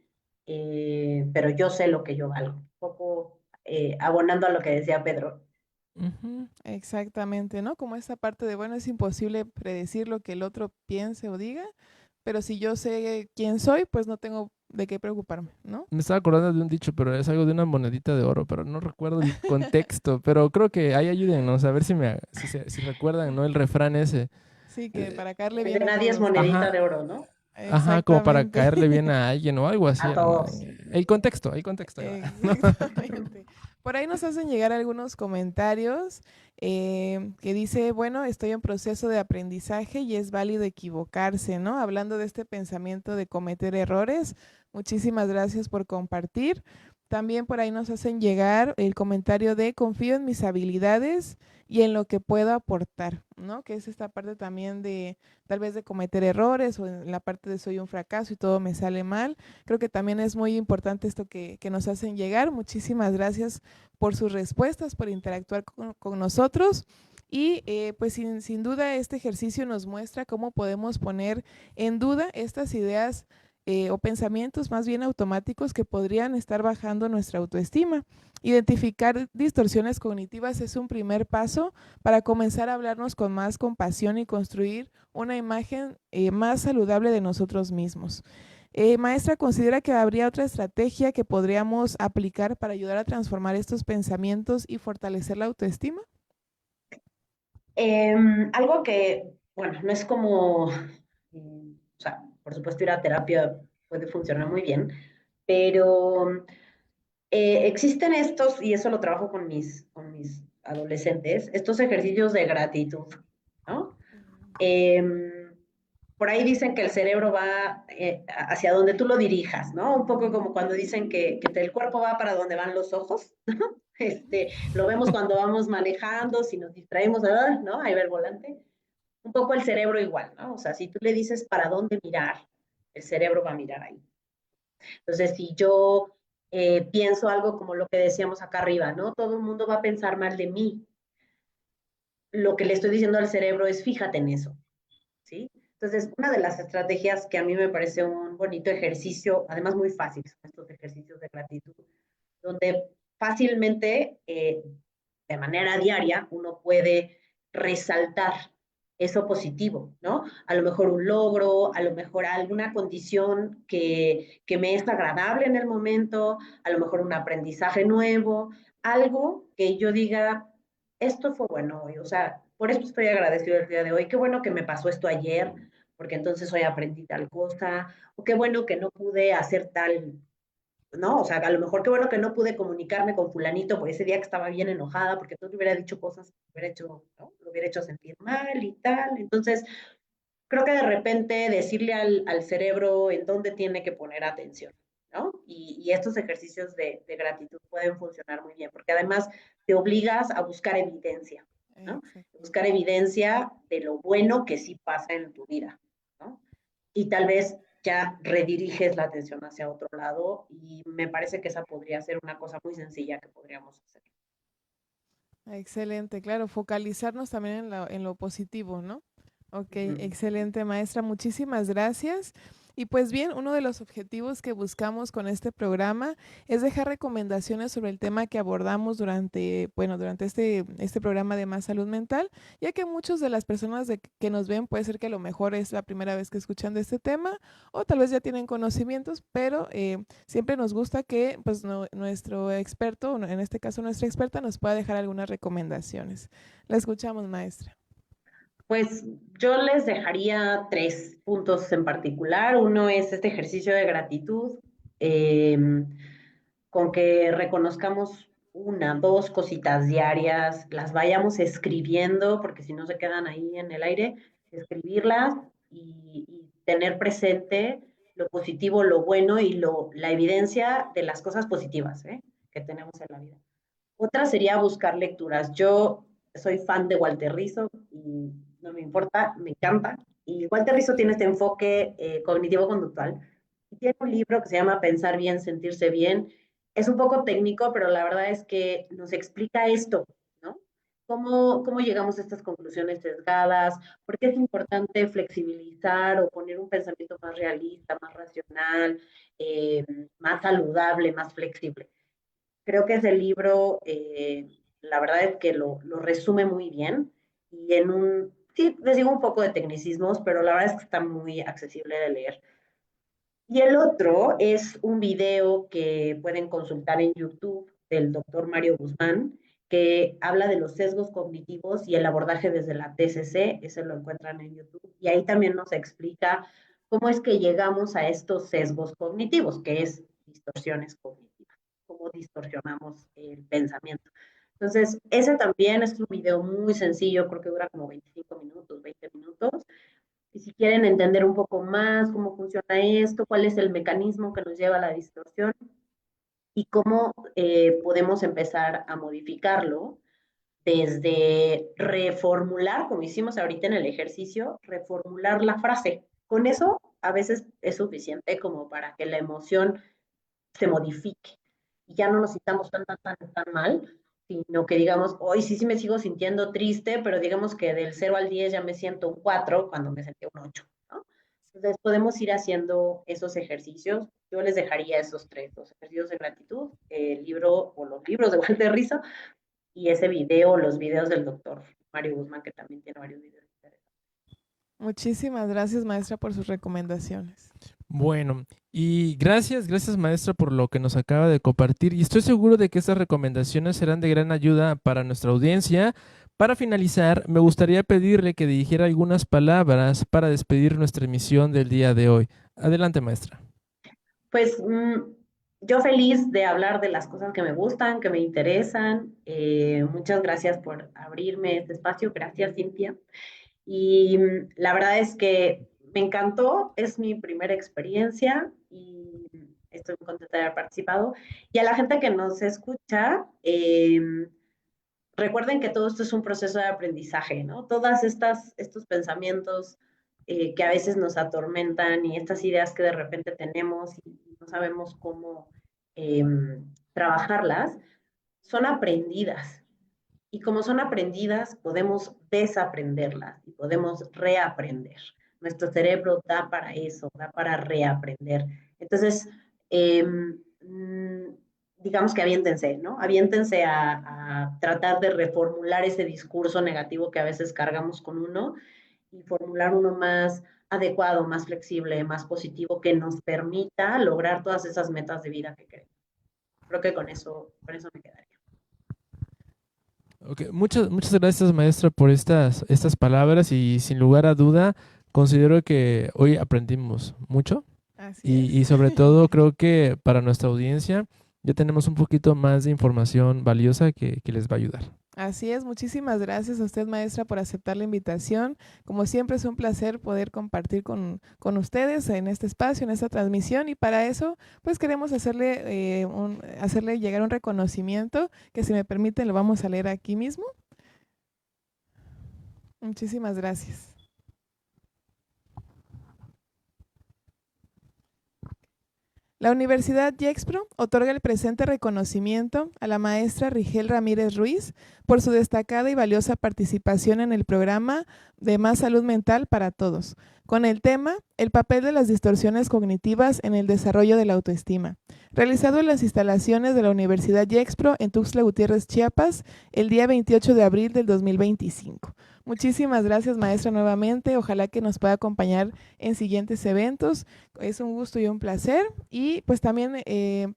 pero yo sé lo que yo valgo. Un poco abonando a lo que decía Pedro. Ujú. Exactamente, ¿no? Como esa parte de, bueno, es imposible predecir lo que el otro piense o diga, pero si yo sé quién soy, pues no tengo de qué preocuparme, ¿no? Me estaba acordando de un dicho, pero es algo de una monedita de oro, pero no recuerdo el contexto, pero creo que ahí ayúdennos a ver si recuerdan, ¿no? El refrán ese. Sí, que Eh, para caerle El de bien a nadie es todos. monedita ajá, de oro, ¿no? ajá, como para Exactamente. caerle bien a alguien o algo así A era, ¿no? todos. El contexto, ahí va. Exactamente. Por ahí nos hacen llegar algunos comentarios que dice, bueno, estoy en proceso de aprendizaje y es válido equivocarse, ¿no? Hablando de este pensamiento de cometer errores, muchísimas gracias por compartir. También por ahí nos hacen llegar el comentario de confío en mis habilidades y en lo que puedo aportar, ¿no? Que es esta parte también de tal vez de cometer errores o en la parte de soy un fracaso y todo me sale mal. Creo que también es muy importante esto que nos hacen llegar. Muchísimas gracias por sus respuestas, por interactuar con nosotros. Y pues sin duda este ejercicio nos muestra cómo podemos poner en duda estas ideas o pensamientos más bien automáticos que podrían estar bajando nuestra autoestima. Identificar distorsiones cognitivas es un primer paso para comenzar a hablarnos con más compasión y construir una imagen más saludable de nosotros mismos. Maestra, ¿considera que habría otra estrategia que podríamos aplicar para ayudar a transformar estos pensamientos y fortalecer la autoestima? Algo que, bueno, no es como, o sea, por supuesto ir a terapia puede funcionar muy bien, pero existen estos, y eso lo trabajo con mis adolescentes, estos ejercicios de gratitud, ¿no? Em, por ahí dicen que el cerebro va hacia donde tú lo dirijas, ¿no? Un poco como cuando dicen que el cuerpo va para donde van los ojos. Lo vemos cuando vamos manejando, si nos distraemos, ¿verdad? ¿No? Ahí va el volante. Un poco el cerebro igual, ¿no? O sea, si tú le dices para dónde mirar, el cerebro va a mirar ahí. Entonces, si yo pienso algo como lo que decíamos acá arriba, ¿no? Todo el mundo va a pensar mal de mí. Lo que le estoy diciendo al cerebro es fíjate en eso, ¿sí? Entonces, una de las estrategias que a mí me parece un bonito ejercicio, además muy fácil, son estos ejercicios de gratitud, donde fácilmente, de manera diaria, uno puede resaltar eso positivo, ¿no? A lo mejor un logro, a lo mejor alguna condición que me es agradable en el momento, a lo mejor un aprendizaje nuevo, algo que yo diga, esto fue bueno hoy, o sea, por esto estoy agradecido el día de hoy, qué bueno que me pasó esto ayer, porque entonces hoy aprendí tal cosa, o qué bueno que no pude hacer tal, ¿no? O sea, a lo mejor qué bueno que no pude comunicarme con fulanito por ese día que estaba bien enojada, porque entonces le hubiera dicho cosas que hubiera hecho, ¿no? Lo hubiera hecho sentir mal y tal. Entonces, creo que de repente decirle al cerebro en dónde tiene que poner atención, ¿no? Y estos ejercicios de gratitud pueden funcionar muy bien, porque además te obligas a buscar evidencia, ¿no? Exacto. Buscar evidencia de lo bueno que sí pasa en tu vida, ¿no? Y tal vez ya rediriges la atención hacia otro lado y me parece que esa podría ser una cosa muy sencilla que podríamos hacer. Excelente, claro, focalizarnos también en lo positivo, ¿no? Ok, Ujú. excelente, maestra, muchísimas gracias. Y pues bien, uno de los objetivos que buscamos con este programa es dejar recomendaciones sobre el tema que abordamos durante, bueno, durante este programa de Más Salud Mental, ya que muchas de las personas que nos ven puede ser que a lo mejor es la primera vez que escuchan de este tema o tal vez ya tienen conocimientos, pero siempre nos gusta que pues nuestro experto, en este caso nuestra experta, nos pueda dejar algunas recomendaciones. La escuchamos, maestra. Pues yo les dejaría 3 puntos en particular. Uno es este ejercicio de gratitud, eh, con que reconozcamos 1, 2 cositas diarias, las vayamos escribiendo, porque si no se quedan ahí en el aire, escribirlas y tener presente lo positivo, lo bueno y la evidencia de las cosas positivas, que tenemos en la vida. Otra sería buscar lecturas. Yo soy fan de Walter Rizzo y no me importa, me encanta. Y Walter Rizzo tiene este enfoque cognitivo-conductual. Y tiene un libro que se llama Pensar bien, sentirse bien. Es un poco técnico, pero la verdad es que nos explica esto, ¿no? ¿Cómo llegamos a estas conclusiones sesgadas? ¿Por qué es importante flexibilizar o poner un pensamiento más realista, más racional, eh, más saludable, más flexible? Creo que ese libro, la verdad es que lo resume muy bien y sí, les digo un poco de tecnicismos, pero la verdad es que está muy accesible de leer. Y el otro es un video que pueden consultar en YouTube del doctor Mario Guzmán, que habla de los sesgos cognitivos y el abordaje desde la TCC, ese lo encuentran en YouTube, y ahí también nos explica cómo es que llegamos a estos sesgos cognitivos, que es distorsiones cognitivas, cómo distorsionamos el pensamiento. Entonces, ese también es un video muy sencillo, creo que dura como 25 minutos, 20 minutos, y si quieren entender un poco más cómo funciona esto, cuál es el mecanismo que nos lleva a la distorsión y cómo podemos empezar a modificarlo desde reformular, como hicimos ahorita en el ejercicio, reformular la frase. Con eso a veces es suficiente como para que la emoción se modifique. Y ya no nos sintamos tan mal, sino que digamos, hoy sí me sigo sintiendo triste, pero digamos que del 0 al 10 ya me siento un 4 cuando me sentí un 8, ¿no? Entonces podemos ir haciendo esos ejercicios. Yo les dejaría esos 3, los ejercicios de gratitud, el libro o los libros de Walter Rizzo y ese video, los videos del doctor Mario Guzmán, que también tiene varios videos interesantes. Muchísimas gracias, maestra, por sus recomendaciones. Bueno, y gracias maestra por lo que nos acaba de compartir y estoy seguro de que estas recomendaciones serán de gran ayuda para nuestra audiencia. Para finalizar, me gustaría pedirle que dirigiera algunas palabras para despedir nuestra emisión del día de hoy. Adelante, maestra. Pues yo feliz de hablar de las cosas que me gustan, que me interesan. Muchas gracias por abrirme este espacio. Gracias, Cintia. Y la verdad es que me encantó. Es mi primera experiencia y estoy muy contenta de haber participado. Y a la gente que nos escucha, recuerden que todo esto es un proceso de aprendizaje, ¿no? Estos pensamientos que a veces nos atormentan y estas ideas que de repente tenemos y no sabemos cómo trabajarlas, son aprendidas. Y como son aprendidas, podemos desaprenderlas y podemos reaprender. Nuestro cerebro da para eso, da para reaprender. Entonces, digamos que aviéntense, ¿no? Aviéntense a tratar de reformular ese discurso negativo que a veces cargamos con uno y formular uno más adecuado, más flexible, más positivo, que nos permita lograr todas esas metas de vida que queremos. Creo que con eso me quedaría. Okay. Muchas gracias, maestra, por estas palabras, y sin lugar a duda considero que hoy aprendimos mucho. Y sobre todo creo que para nuestra audiencia ya tenemos un poquito más de información valiosa que les va a ayudar. Así es, muchísimas gracias a usted, maestra, por aceptar la invitación. Como siempre es un placer poder compartir con ustedes en este espacio, en esta transmisión, y para eso pues queremos hacerle llegar un reconocimiento que, si me permiten, lo vamos a leer aquí mismo. Muchísimas gracias. La Universidad Gexpro otorga el presente reconocimiento a la maestra Rigel Ramírez Ruiz por su destacada y valiosa participación en el programa de Más Salud Mental para Todos, con el tema El papel de las distorsiones cognitivas en el desarrollo de la autoestima, realizado en las instalaciones de la Universidad Gexpro en Tuxtla Gutiérrez, Chiapas, el día 28 de abril del 2025. Muchísimas gracias, maestra, nuevamente. Ojalá que nos pueda acompañar en siguientes eventos. Es un gusto y un placer. Y pues también,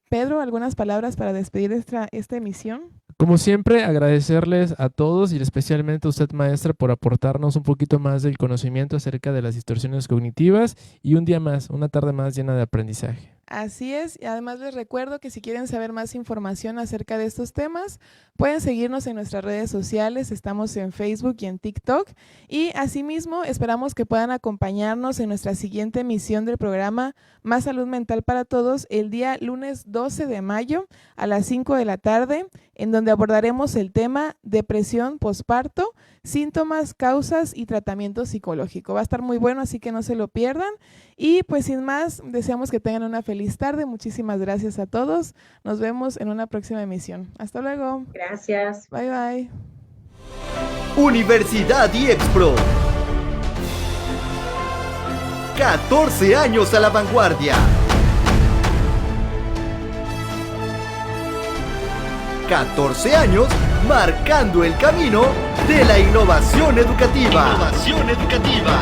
Pedro, algunas palabras para despedir esta emisión. Como siempre, agradecerles a todos y especialmente a usted, maestra, por aportarnos un poquito más del conocimiento acerca de las distorsiones cognitivas, y un día más, una tarde más llena de aprendizaje. Así es, y además les recuerdo que si quieren saber más información acerca de estos temas, pueden seguirnos en nuestras redes sociales. Estamos en Facebook y en TikTok, y asimismo esperamos que puedan acompañarnos en nuestra siguiente emisión del programa Más Salud Mental para Todos, el día lunes 12 de mayo a las 5 de la tarde, en donde abordaremos el tema depresión posparto, síntomas, causas y tratamiento psicológico. Va a estar muy bueno, así que no se lo pierdan. Y pues sin más, deseamos que tengan una feliz tarde. Muchísimas gracias a todos. Nos vemos en una próxima emisión. Hasta luego. Gracias. Bye, bye. Universidad Gexpro. 14 años a la vanguardia. 14 años marcando el camino de la innovación educativa. Innovación educativa.